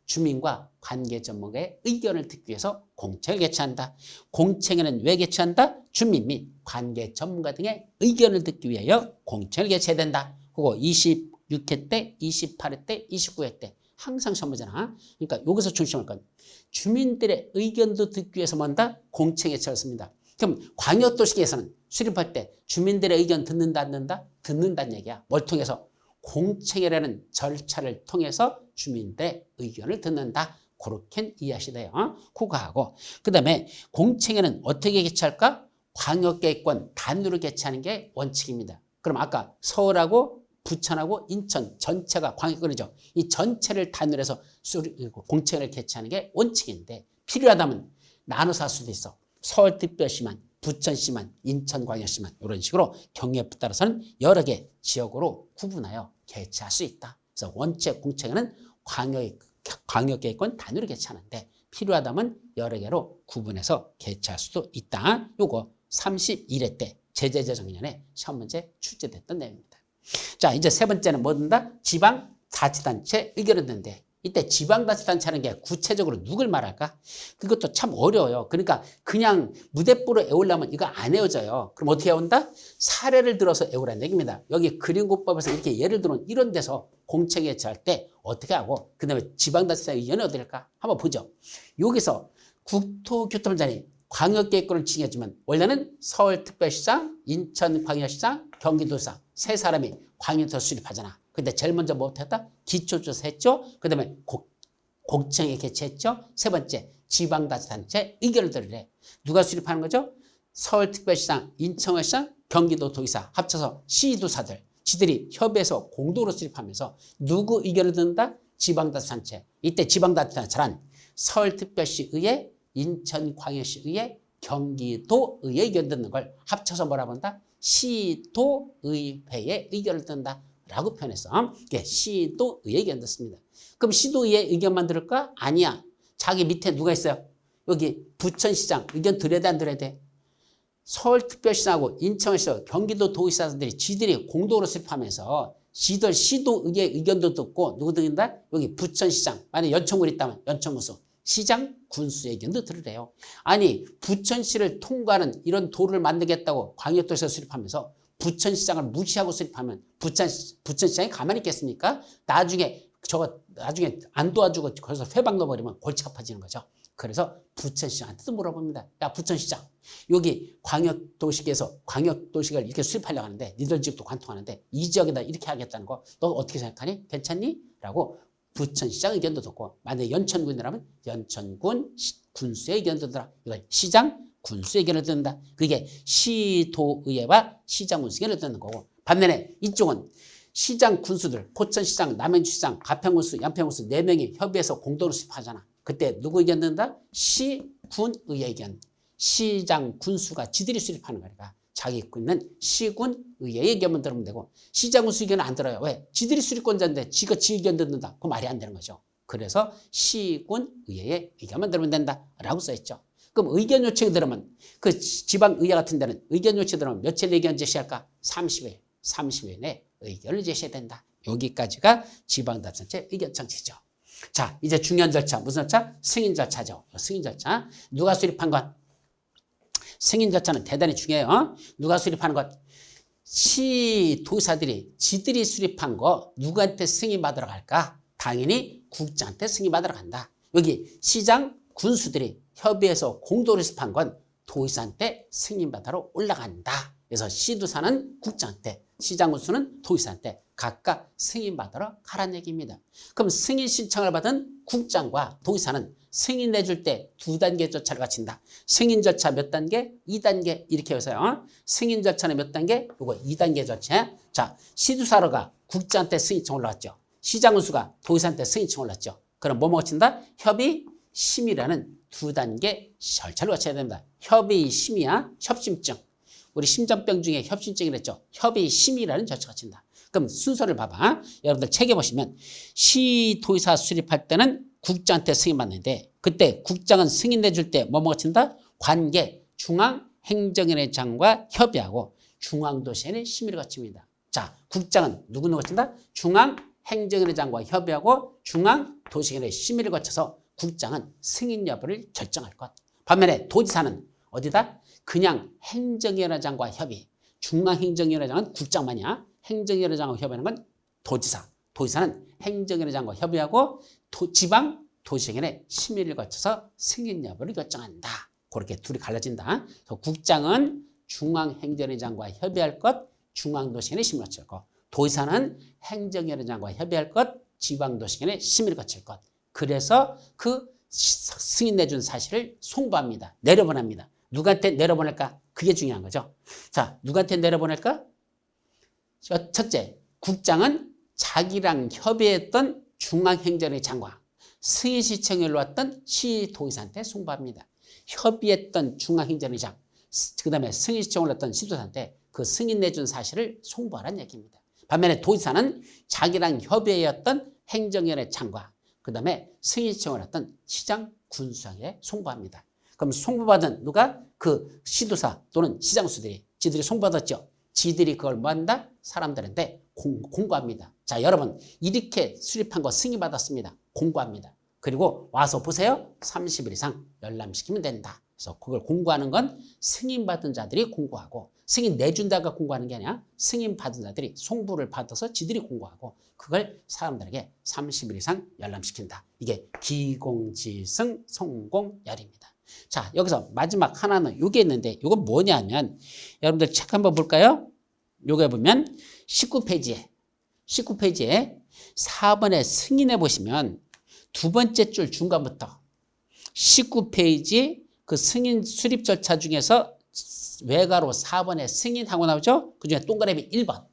주민과 관계 전문가의 의견을 듣기 위해서 공청회를 개최한다. 공청회는 왜 개최한다? 주민 및 관계 전문가 등의 의견을 듣기 위하여 공청회를 개최해야 된다. 그거 26회 때, 28회 때, 29회 때 항상 시험 문제나. 그러니까 여기서 중심할 건 주민들의 의견도 듣기 위해서 뭔다? 공청회를 씁니다. 그럼 광역도시계에서는 수립할 때 주민들의 의견 듣는다, 안 듣는다? 듣는다는 얘기야. 뭘 통해서? 공청회라는 절차를 통해서 주민들의 의견을 듣는다. 그렇게 이해하시야 돼요. 그거 하고 그 다음에 공청회는 어떻게 개최할까? 광역계획권 단위로 개최하는 게 원칙입니다. 그럼 아까 서울하고 부천하고 인천 전체가 광역권이죠. 이 전체를 단위로 해서 공청회를 개최하는 게 원칙인데 필요하다면 나눠서 할 수도 있어. 서울특별시만, 부천시만, 인천광역시만 이런 식으로 경우에 따라서는 여러 개 지역으로 구분하여 개최할 수 있다. 그래서 원체 공청회는 광역계획권 단위로 개최하는데 필요하다면 여러 개로 구분해서 개최할 수도 있다. 요거 31회 때 제재정년에 시험 문제 출제됐던 내용입니다. 자, 이제 세 번째는 뭐든다? 지방자치단체 의견을 듣는데 이때 지방자치단체라는 게 구체적으로 누굴 말할까? 그것도 참 어려워요. 그러니까 그냥 무대뽀로 외우려면 이거 안 외워져요. 그럼 어떻게 외운다? 사례를 들어서 외우라는 얘기입니다. 여기 그림국법에서 이렇게 예를 들면 이런 데서 공청회의할 때 어떻게 하고 그 다음에 지방자치단체 의견이 어디 될까? 한번 보죠. 여기서 국토교통부장이 광역계획권을 징해주면 원래는 서울특별시장, 인천광역시장, 경기도지사 세 사람이 광역도 수립하잖아. 근데 제일 먼저 뭐부터 했다? 기초조사 했죠. 그 다음에 공청회 개최했죠. 세 번째 지방자치단체 의견을 들으래. 누가 수립하는 거죠? 서울특별시장, 인천광역시장, 경기도도지사 합쳐서 시도사들 지들이 협의해서 공동으로 수립하면서 누구 의견을 듣는다? 지방자치단체. 이때 지방자치단체란 서울특별시의회, 인천광역시의회, 경기도의회 의견 듣는 걸 합쳐서 뭐라 본다? 시도의회의 의견을 듣는다 라고 표현했어. 이게 시도의회 의견 듣습니다. 그럼 시도의회 의견만 들을까? 아니야. 자기 밑에 누가 있어요? 여기 부천시장 의견 들어야 돼 안 들어야 돼? 서울특별시장하고 인천시장, 경기도도지사들이 지들이 공동으로 수립하면서 지들 시도의회 의견도 듣고 누구 듣는다? 여기 부천시장, 만약에 연천군이 있다면 연천군수, 시장, 군수 의견도 들으래요. 아니 부천시를 통과하는 이런 도로를 만들겠다고 광역도시에서 수립하면서 부천시장을 무시하고 수립하면 부천시장이 가만히 있겠습니까? 나중에 안 도와주고 거기서 회방 넣어버리면 골치 아파지는 거죠. 그래서 부천시장한테도 물어봅니다. 야 부천시장 여기 광역도시를 이렇게 수립하려고 하는데 니들 집도 관통하는데 이 지역에다 이렇게 하겠다는 거 너 어떻게 생각하니? 괜찮니? 라고 부천시장 의견도 듣고 만약에 연천군이라면 연천군 군수의 의견도 듣더라. 이걸 시장 군수 의견을 듣는다. 그게 시도의회와 시장 군수 의견을 듣는 거고 반면에 이쪽은 시장 군수들 포천시장, 남양주시장, 가평군수, 양평군수 4명이 협의해서 공동으로 수립하잖아. 그때 누구 의견 듣는다? 시군의회 의견. 시장 군수가 지들이 수립하는 거니까 자기 있는 시군의회 의견만 들으면 되고 시장 군수 의견은 안 들어요. 왜? 지들이 수립권자인데 지가 지 의견 듣는다. 그거 말이 안 되는 거죠. 그래서 시군의회의 의견만 들으면 된다라고 써있죠. 그럼 의견 요청이 들으면 그 지방의회 같은 데는 의견 요청이 들으면 며칠 의견 제시할까? 30일 내에 의견을 제시해야 된다. 여기까지가 지방자치단체 의견 청취죠. 자, 이제 중요한 절차. 무슨 절차? 승인 절차죠. 승인 절차. 누가 수립한 것? 승인 절차는 대단히 중요해요. 누가 수립하는 것? 시도사들이 지들이 수립한 거 누구한테 승인 받으러 갈까? 당연히 국장한테 승인 받으러 간다. 여기 시장, 군수들이 협의해서 공동으로 수립한 건 도의사한테 승인 받으러 올라간다. 그래서 시도사는 국장한테, 시장, 군수는 도의사한테 각각 승인 받으러 가라는 얘기입니다. 그럼 승인 신청을 받은 국장과 도의사는 승인 내줄 때 2단계 절차를 갖춘다. 승인 절차 몇 단계? 2단계 이렇게 해서요. 승인 절차는 몇 단계? 요거 2단계 절차. 자, 시도사로가 국장한테 승인청 올라왔죠. 시장, 군수가 도의사한테 승인청 올랐죠. 그럼 뭐 거친다? 협의 심의라는 2단계 절차를 거쳐야 됩니다. 협의 심의야 협심증. 우리 심장병 중에 협심증이라 했죠. 협의 심의라는 절차가 거친다. 그럼 순서를 봐봐. 여러분들 책에 보시면 시도의사 수립할 때는 국장한테 승인받는데 그때 국장은 승인 내줄 때 뭐 거친다? 관계 중앙행정위원회장과 협의하고 중앙도시위원회 심의를 거칩니다. 자, 국장은 누구 거친다? 중앙행정위원회장과 협의하고 중앙도시위원회 심의를 거쳐서 국장은 승인 여부를 결정할 것. 반면에 도지사는 어디다? 그냥 행정위원회장과 협의. 중앙행정위원회장은 국장만이야. 행정위원회장과 협의하는 건 도지사. 도지사는 행정위원회장과 협의하고 지방 도시위원회 심의를 거쳐서 승인 여부를 결정한다. 그렇게 둘이 갈라진다. 그래서 국장은 중앙행정위원회장과 협의할 것, 중앙도시위원회 심의를 거칠 것. 도지사는 행정위원회장과 협의할 것, 지방도시위원회 심의를 거칠 것. 그래서 그 승인 내준 사실을 송부합니다. 내려보냅니다. 누구한테 내려보낼까? 그게 중요한 거죠. 자, 누구한테 내려보낼까? 첫째, 국장은 자기랑 협의했던 중앙행정위원회장과 승인 시청에 올라왔던 시도의사한테 송부합니다. 협의했던 중앙행정위원회장, 그 다음에 승인 시청에 올라왔던 시도의사한테 그 승인 내준 사실을 송부하라는 얘기입니다. 반면에 도지사는 자기랑 협의했던 행정위원회장과 그 다음에 승인 시청을 했던 시장, 군수에게 송부합니다. 그럼 송부받은 누가? 그 시도사 또는 시장수들이 지들이 송부받았죠. 지들이 그걸 뭐 한다? 사람들한테 공고합니다. 자, 여러분 이렇게 수립한 거 승인받았습니다. 공고합니다. 그리고 와서 보세요. 30일 이상 열람시키면 된다. 그래서 그걸 공고하는 건 승인받은 자들이 공고하고 승인 내준다가 공고하는 게 아니라 승인받은 자들이 송부를 받아서 지들이 공고하고 그걸 사람들에게 30일 이상 열람시킨다. 이게 기공지승 성공열입니다. 자, 여기서 마지막 하나는 요게 있는데 이건 뭐냐면 여러분들 책 한번 볼까요? 요게 보면 19페이지에 4번에 승인해 보시면 두 번째 줄 중간부터 19페이지 그 승인 수립 절차 중에서 외가로 4번에 승인하고 나오죠? 그 중에 동그라미 1번.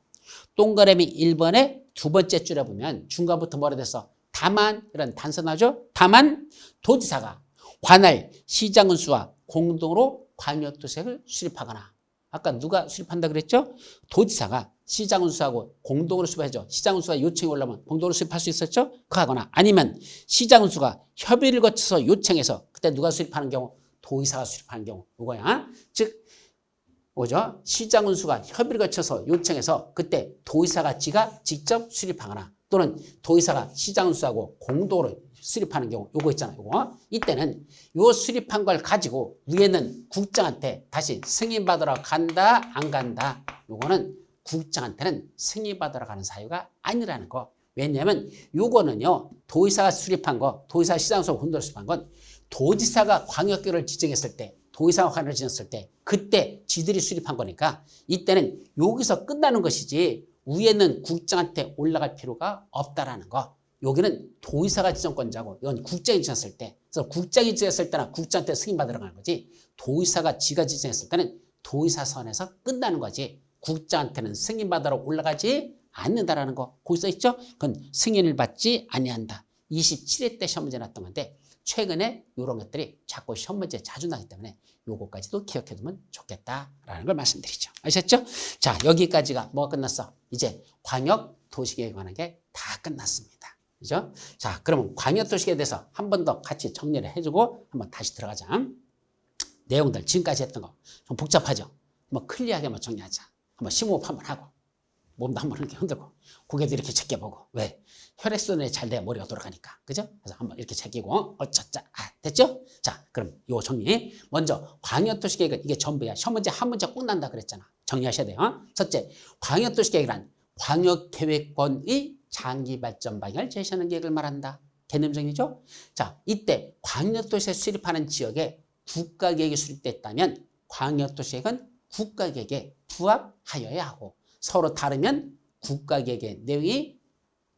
동그라미 1번에 두 번째 줄에 보면 중간부터 뭐라 돼서 다만 이런 단서 나오죠? 다만 도지사가 관할 시장군수와 공동으로 광역도시계획을 수립하거나 아까 누가 수립한다 그랬죠? 도지사가 시장군수하고 공동으로 수립하죠. 시장군수가 요청이 올라오면 공동으로 수립할 수 있었죠? 그하거나 아니면 시장군수가 협의를 거쳐서 요청해서 그때 누가 수립하는 경우? 도의사가 수립하는 경우 이거야. 즉 뭐죠? 시장군수가 협의를 거쳐서 요청해서 그때 도의사가 직접 수립하거나 또는 도의사가 시장군수하고 공동으로 수립하는 경우 요거 있잖아요. 요거. 이때는 요 수립한 걸 가지고 위에는 국장한테 다시 승인받으러 간다 안 간다. 요거는 국장한테는 승인받으러 가는 사유가 아니라는 거. 왜냐하면 요거는요. 도의사가 수립한 거, 도의사 시장군수하고 공동으로 수립한 건 도지사가 광역계획을 지정했을 때 도의사가 관을 지었을 때 그때 지들이 수립한 거니까 이때는 여기서 끝나는 것이지 위에는 국장한테 올라갈 필요가 없다라는 거. 여기는 도의사가 지정권자고 이건 국장이 지정했을 때 그래서 국장이 지정했을 때나 국장한테 승인받으러 가는 거지 도의사가 지가 지정했을 때는 도의사 선에서 끝나는 거지 국장한테는 승인받으러 올라가지 않는다라는 거 거기 써 있죠? 그건 승인을 받지 아니한다. 27회 때 시험 문제 났던 건데 최근에 이런 것들이 자꾸 시험 문제 자주 나기 때문에 요거까지도 기억해두면 좋겠다라는 걸 말씀드리죠. 아셨죠? 자, 여기까지가 뭐가 끝났어? 이제 광역도시계획에 관한 게 다 끝났습니다. 그죠? 자, 그러면 광역도시계획에 대해서 한 번 더 같이 정리를 해주고 한번 다시 들어가자. 내용들 지금까지 했던 거 좀 복잡하죠? 한번 클리어하게 한번 정리하자. 한번 심호흡 한번 하고 몸도 한번 이렇게 흔들고 고개도 이렇게 제껴보고 왜? 혈액순환이 잘 돼야 머리가 돌아가니까. 그죠? 그래서 한번 이렇게 제끼고 어쩌자. 됐죠? 자, 그럼 요 정리. 먼저 광역도시계획은 이게 전부야. 시험 문제 한 문제 꼭 난다 그랬잖아. 정리하셔야 돼요. 첫째, 광역도시계획이란 광역계획권의 장기발전 방향을 제시하는 계획을 말한다. 개념 정리죠? 자, 이때 광역도시에 수립하는 지역에 국가계획이 수립됐다면 광역도시계획은 국가계획에 부합하여야 하고 서로 다르면 국가계획의 내용이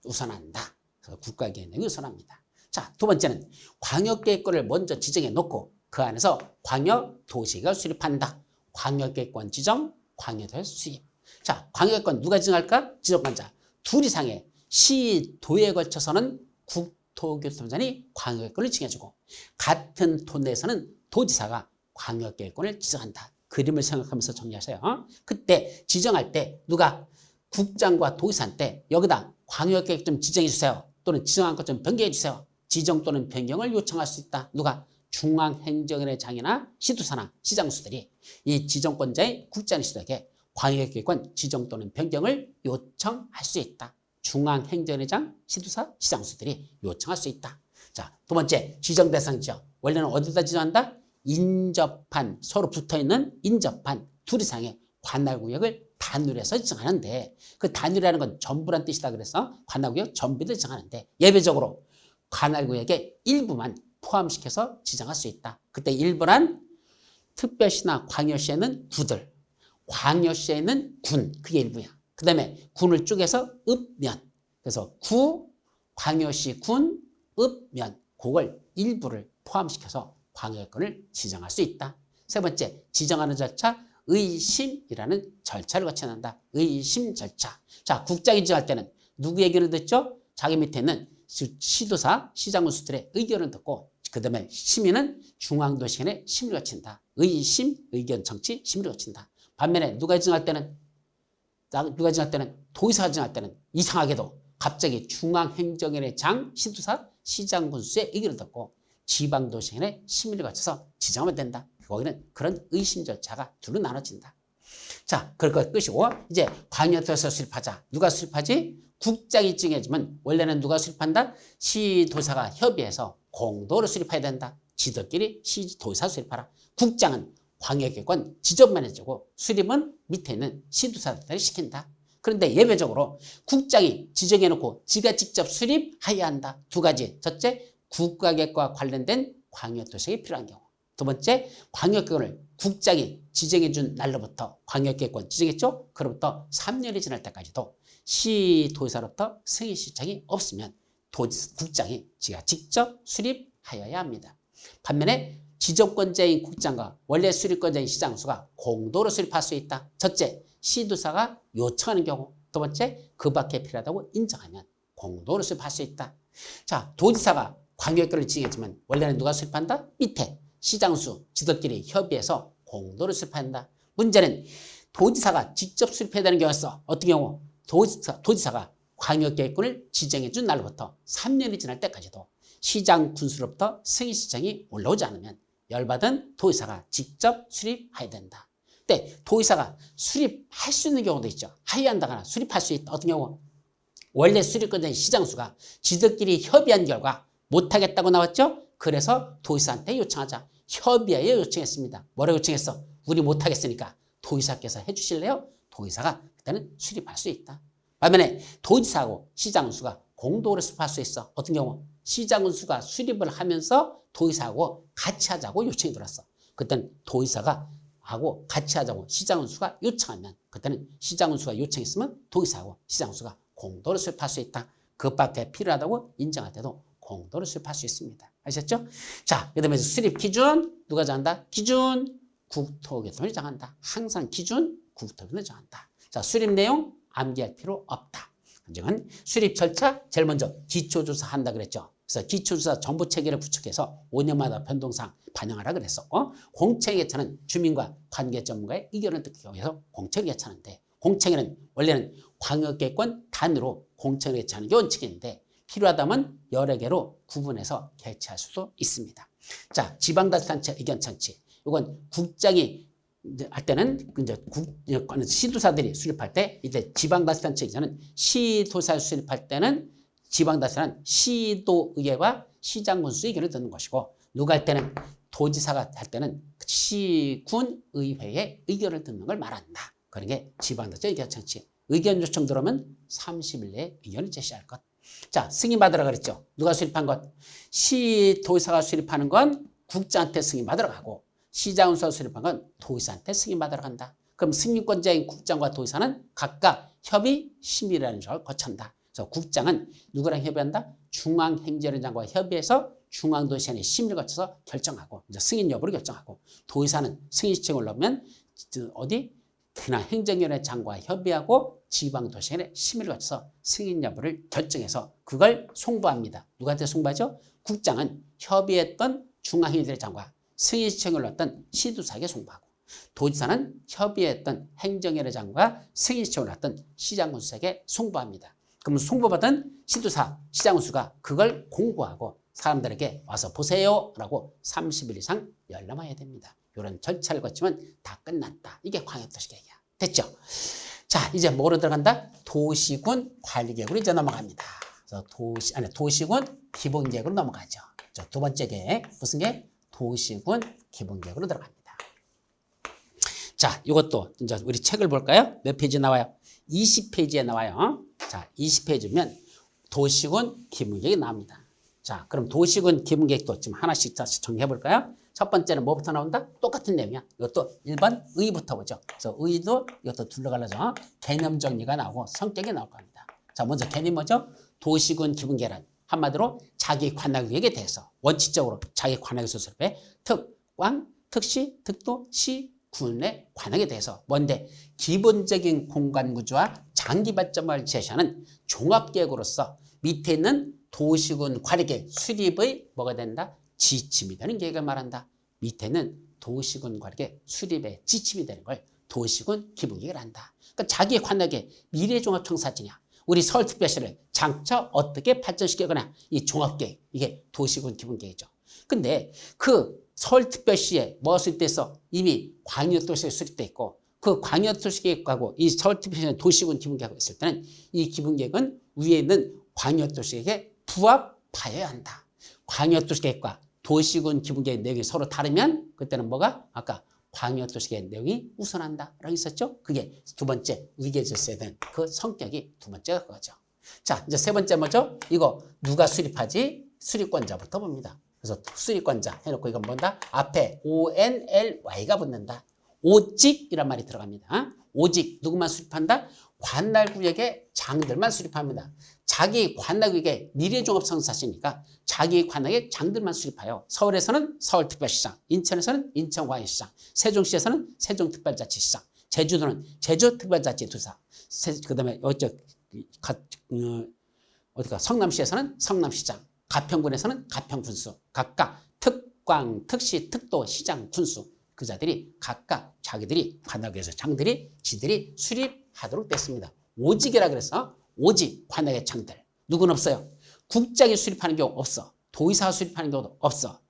우선한다. 그래서 국가계획 내용이 우선합니다. 자, 두 번째는 광역계획권을 먼저 지정해 놓고 그 안에서 광역도시계획을 수립한다. 광역계획권 지정, 광역도시 수립. 자, 광역계획권 누가 지정할까? 지정권자. 둘 이상의 시, 도에 걸쳐서는 국토교통부장이 광역계획권을 지정해주고 같은 도 내에서는 도지사가 광역계획권을 지정한다. 그림을 생각하면서 정리하세요. 그때 지정할 때 누가 국장과 도의사한테 여기다 광역계획 좀 지정해 주세요. 또는 지정한 것 좀 변경해 주세요. 지정 또는 변경을 요청할 수 있다. 누가? 중앙행정원의 장이나 시도사나 시장수들이 이 지정권자의 국장시도에게 광역계획권 지정 또는 변경을 요청할 수 있다. 중앙행정원의 장, 시도사, 시장수들이 요청할 수 있다. 자, 두 번째 지정 대상 지역. 원래는 어디다 지정한다? 인접한 서로 붙어있는 인접한 둘 이상의 관할구역을 단위해서 지정하는데 그 단위라는 건 전부란 뜻이다 그래서 관할구역 전부를 지정하는데 예외적으로 관할구역의 일부만 포함시켜서 지정할 수 있다. 그때 일부란 특별시나 광역시에는 구들, 광역시에는 군, 그게 일부야. 그 다음에 군을 쪼개서 읍면, 그래서 구, 광역시, 군, 읍면, 그걸 일부를 포함시켜서 광역권을 지정할 수 있다. 세 번째, 지정하는 절차, 의심이라는 절차를 거쳐야 한다. 의심 절차. 자, 국장이 지정할 때는 누구 의견을 듣죠? 자기 밑에 있는 시도사, 시장군수들의 의견을 듣고 그 다음에 심의는 중앙도시관의 심의를 거친다. 의심, 의견, 정치, 심의를 거친다. 반면에 누가 지정할 때는 도의사가 지정할 때는 이상하게도 갑자기 중앙행정원의 장, 시도사, 시장군수의 의견을 듣고 지방도시관의 심의를 거쳐서 지정하면 된다. 거기는 그런 의심 절차가 둘로 나눠진다. 자, 그럴 것 끝이고 이제 광역도시를 수립하자. 누가 수립하지? 국장이 지정해지면 원래는 누가 수립한다? 시도사가 협의해서 공도로 수립해야 된다. 지들끼리 시도사 수립하라. 국장은 광역기관 지정만 해주고 수립은 밑에 있는 시도사들이 시킨다. 그런데 예외적으로 국장이 지정해놓고 지가 직접 수립해야 한다. 두 가지. 첫째, 국가계획과 관련된 광역도시계획이 필요한 경우. 두 번째, 광역계획을 국장이 지정해준 날로부터 광역계획권 지정했죠? 그로부터 3년이 지날 때까지도 시도지사로부터 승인 신청이 없으면 국장이 지가 직접 수립하여야 합니다. 반면에 지정권자인 국장과 원래 수립권자인 시장수가 공도로 수립할 수 있다. 첫째, 시도사가 요청하는 경우. 두 번째, 그 밖에 필요하다고 인정하면 공도로 수립할 수 있다. 자, 도지사가 광역계획을 지정했지만 원래는 누가 수립한다? 밑에 시장수 지들끼리 협의해서 공도로 수립한다. 문제는 도지사가 직접 수립해야 되는 경우가 있어. 어떤 경우? 도지사가 광역계획권을 지정해준 날로부터 3년이 지날 때까지도 시장 군수로부터 승인 신청이 올라오지 않으면 열받은 도지사가 직접 수립해야 된다. 근데 도지사가 수립할 수 있는 경우도 있죠. 하야한다거나 수립할 수 있다. 어떤 경우? 원래 수립권자인 시장수가 지들끼리 협의한 결과 못하겠다고 나왔죠? 그래서 도지사한테 요청하자. 협의하에 요청했습니다. 뭐라고 요청했어? 우리 못하겠으니까 도지사께서 해주실래요? 도지사가 그때는 수립할 수 있다. 반면에 도지사하고 시장군수가 공동으로 수립할 수 있어. 어떤 경우? 시장군수가 수립을 하면서 도지사하고 같이 하자고 요청이 들어왔어. 그때는 도지사가 하고 같이 하자고 시장군수가 요청하면 그때는 시장군수가 요청했으면 도지사하고 시장군수가 공동으로 수립할 수 있다. 그밖에 필요하다고 인정할 때도 공도로 수립할 수 있습니다. 아셨죠? 자, 그 다음에 수립 기준 누가 정한다? 기준 국토교통이 정한다. 항상 기준 국토교통이 정한다. 자, 수립 내용 암기할 필요 없다. 한정은 수립 절차 제일 먼저 기초조사 한다 그랬죠. 그래서 기초조사 정보 체계를 구축해서 5년마다 변동사항 반영하라 그랬었고, 공청회차는 주민과 관계 전문가의 의견을 듣기 위해서 공청회를 개최하는데, 공청회는 원래는 광역계획권 단위로 공청회를 개최하는 게 원칙인데 필요하다면 여러 개로 구분해서 개최할 수도 있습니다. 자, 지방자치단체 의견 청취. 이건 국장이 할 때는 이제 시도사들이 수립할 때, 이제 지방자치단체 의견은 시도사 수립할 때는 지방자치단체는 시도의회와 시장군수 의견을 듣는 것이고, 누가 할 때는 도지사가 할 때는 시군의회의 의견을 듣는 걸 말한다. 그런 게 지방자치 의견 청취. 의견 요청 들어오면 30일 내에 의견을 제시할 것. 자, 승인받으라 그랬죠. 누가 수립한 것? 시도지사가 수립하는 건 국장한테 승인받으러 가고, 시장군수가 수립한 건 도지사한테 승인받으러 간다. 그럼 승인권자인 국장과 도지사는 각각 협의 심의라는 걸 거친다. 그래서 국장은 누구랑 협의한다? 중앙행정위원장과 협의해서 중앙도시안의 심의를 거쳐서 결정하고, 이제 승인 여부를 결정하고, 도지사는 승인 신청을 넣으면 어디? 그냥 행정위원회장과 협의하고 지방도시안의 심의를 거쳐서 승인 여부를 결정해서 그걸 송부합니다. 누구한테 송부하죠? 국장은 협의했던 중앙행정위원장과 승인 신청을 넣었던 시도사에게 송부하고, 도지사는 협의했던 행정위원회장과 승인 신청을 넣었던 시장군수에게 송부합니다. 그러면 송부받은 시도사, 시장군수가 그걸 공고하고 사람들에게 와서 보세요 라고 30일 이상 열람해야 됩니다. 이런 절차를 거치면 다 끝났다. 이게 광역도시계획이야. 됐죠? 자, 이제 뭐로 들어간다? 도시군 관리계획으로 이제 넘어갑니다. 그래서 도시군 기본계획으로 넘어가죠. 두 번째 계획, 무슨 계획? 도시군 기본계획으로 들어갑니다. 자, 이것도 이제 우리 책을 볼까요? 몇 페이지 나와요? 20페이지에 나와요. 자, 20페이지면 도시군 기본계획이 나옵니다. 자, 그럼 도시군 기본계획도 지금 하나씩 다시 정리해 볼까요? 첫 번째는 뭐부터 나온다? 똑같은 내용이야. 이것도 1번 의부터 보죠. 그래서 의도 이것도 둘러갈라져 개념 정리가 나오고 성격이 나올 겁니다. 자, 먼저 개념 뭐죠? 도시군 기본계획은 한마디로 자기 관할구역에 대해서 원칙적으로 자기 관할구역 수립해 특광, 특시, 특도, 시, 군의 관할에 대해서 뭔데? 기본적인 공간구조와 장기 발전을 제시하는 종합계획으로서 밑에 있는 도시군 관리계획 수립의 뭐가 된다? 지침이 되는 계획을 말한다. 밑에는 도시군 관리계획 수립의 지침이 되는 걸 도시군 기본계획을 한다. 그러니까 자기 관할계획 미래종합청사진이야. 우리 서울특별시를 장차 어떻게 발전시키거나 이 종합계획, 이게 도시군 기본계획이죠. 근데 그 서울특별시에 뭐 수립돼서 이미 광역도시에 수립돼 있고, 그 광역도시계획하고 이 서울특별시의 도시군 기본계획하고 있을 때는 이 기본계획은 위에 있는 광역도시계획에 부합하여야 한다. 광역도시계획과 도시군 기본계획 내용이 서로 다르면 그때는 뭐가? 아까 광역도시계획 내용이 우선한다 라고 있었죠. 그게 두 번째 위계질서에 대한 그 성격이 두 번째가 그거죠. 자, 이제 세 번째 뭐죠? 이거 누가 수립하지? 수립권자부터 봅니다. 그래서 수립권자 해놓고 이건 뭔다? 앞에 ONLY가 붙는다. 오직이란 말이 들어갑니다. 오직 누구만 수립한다? 관할구역의 장들만 수립합니다. 자기 관할구역의 미래종합성사시니까 자기 관할의 장들만 수립하여 서울에서는 서울특별시장, 인천에서는 인천광역시장, 세종시에서는 세종특별자치시장, 제주도는 제주특별자치도사, 그다음에 어디가 성남시에서는 성남시장, 가평군에서는 가평군수, 각각 특광, 특시, 특도, 시장, 군수 그 자들이 각각 자기들이 관할구역에서 장들이 지들이 수립하도록 됐습니다. 오직이라 그래서 오직 관할의 장들 누구는 없어요. 국장이 수립하는 경우 없어. 도의사가 수립하는 경우도 없어.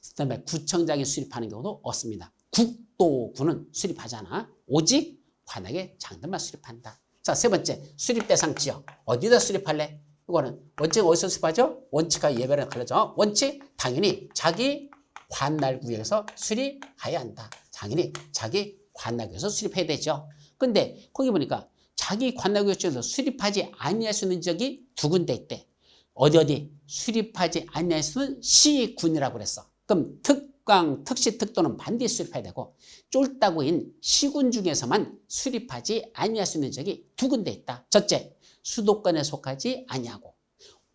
그다음에 구청장이 수립하는 경우도 없습니다. 국도구는 수립하잖아. 오직 관할의 장들만 수립한다. 자, 세 번째 수립 대상 지역 어디다 수립할래? 이거는 원칙 어디서 수립하죠? 원칙과 예외를 갈라져. 원칙 당연히 자기 관할구역에서 수립해야 한다. 당연히 자기 관할구역에서 수립해야 되죠. 근데 거기 보니까 자기 관할구역 중에서 수립하지 아니할 수 있는 지역이 두 군데 있대. 어디 수립하지 아니할 수 있는 시군이라고 그랬어. 그럼 특광, 특시, 특도는 반드시 수립해야 되고 쫄따구인 시군 중에서만 수립하지 아니할 수 있는 지역이 두 군데 있다. 첫째, 수도권에 속하지 아니하고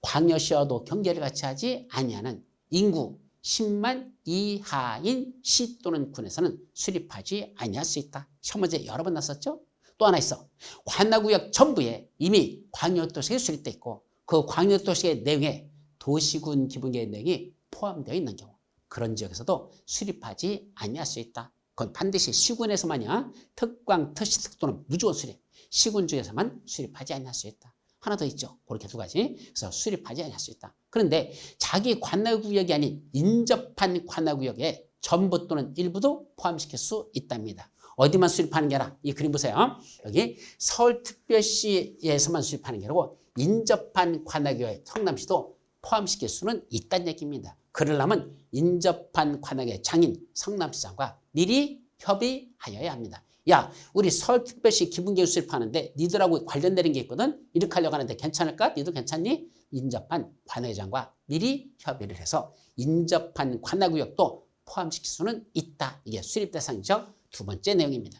광역시와도 경계를 같이 하지 아니하는 인구 10만 이하인 시 또는 군에서는 수립하지 아니할 수 있다. 시험 문제 여러 번 났었죠? 또 하나 있어. 관할구역 전부에 이미 광역도시계획이 수립되어 있고 그 광역도시계획 내용에 도시군 기본계획 내용이 포함되어 있는 경우 그런 지역에서도 수립하지 아니할 수 있다. 그건 반드시 시군에서만이야. 특광, 특시, 특도는 무조건 수립. 시군 중에서만 수립하지 아니할 수 있다. 하나 더 있죠. 그렇게 두 가지. 그래서 수립하지 아니할 수 있다. 그런데 자기 관할구역이 아닌 인접한 관할구역에 전부 또는 일부도 포함시킬 수 있답니다. 어디만 수립하는 게 아니라 이 그림 보세요. 여기 서울특별시에서만 수립하는 게 아니고 인접한 관할구역 성남시도 포함시킬 수는 있다는 얘기입니다. 그러려면 인접한 관할구역 장인 성남시장과 미리 협의하여야 합니다. 야, 우리 서울특별시 기본계획 수립하는데 니들하고 관련되는 게 있거든. 이렇게 하려고 하는데 괜찮을까? 니도 괜찮니? 인접한 관할장과 미리 협의를 해서 인접한 관할구역도 포함시킬 수는 있다. 이게 수립 대상이죠. 두 번째 내용입니다.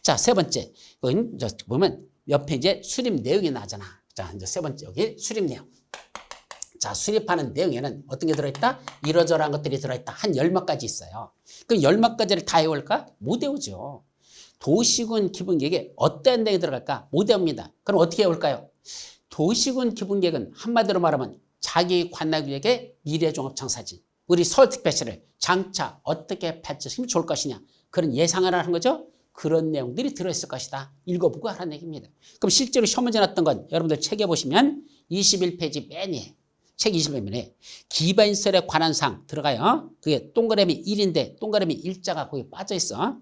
자, 세 번째. 이건 보면 옆에 이제 수립 내용이 나잖아. 자, 이제 세 번째 여기 수립 내용. 자, 수립하는 내용에는 어떤 게 들어있다? 이러저러한 것들이 들어있다. 한 10몇 가지 있어요. 그럼 10몇 가지를 다 외울까? 못 외우죠. 도시군 기본계획에 어떤 내용이 들어갈까? 못 외웁니다. 그럼 어떻게 외울까요? 도시군 기본계획은 한마디로 말하면 자기 관할구역의 미래종합청사진. 우리 서울특별시를 장차 어떻게 발전시키면 좋을 것이냐. 그런 예상을 하는 거죠. 그런 내용들이 들어있을 것이다. 읽어보고 하라는 얘기입니다. 그럼 실제로 시험 문제 났던 건 여러분들 책에 보시면 21페이지 맨 위에 책 21면에 기반시설에 관한 사항 들어가요. 그게 동그라미 1인데 동그라미 1자가 거기 빠져 있어.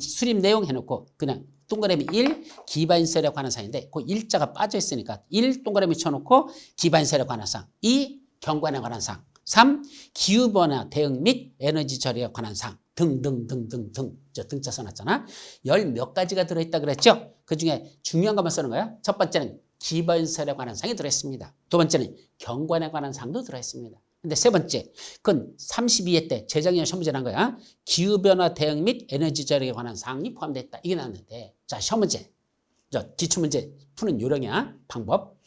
수립 내용 해놓고 그냥 동그라미 1 기반시설에 관한 사항인데 그 1자가 빠져 있으니까 1 동그라미 쳐놓고 기반시설에 관한 사항 2 경관에 관한 사항 3 기후변화 대응 및 에너지 절약에 관한 사항 등등등등등 저 등자 써놨잖아. 10몇 가지가 들어있다 그랬죠. 그중에 중요한 것만 쓰는 거야. 첫 번째는 기반시설에 관한 사항이 들어있습니다. 두 번째는 경관에 관한 사항도 들어있습니다. 근데 세 번째, 그건 32회 때 재작년 시험 문제 난 거야. 기후변화 대응 및 에너지 절약에 관한 사항이 포함됐다. 이게 나왔는데, 자, 시험 문제, 기출문제 푸는 요령이야, 방법.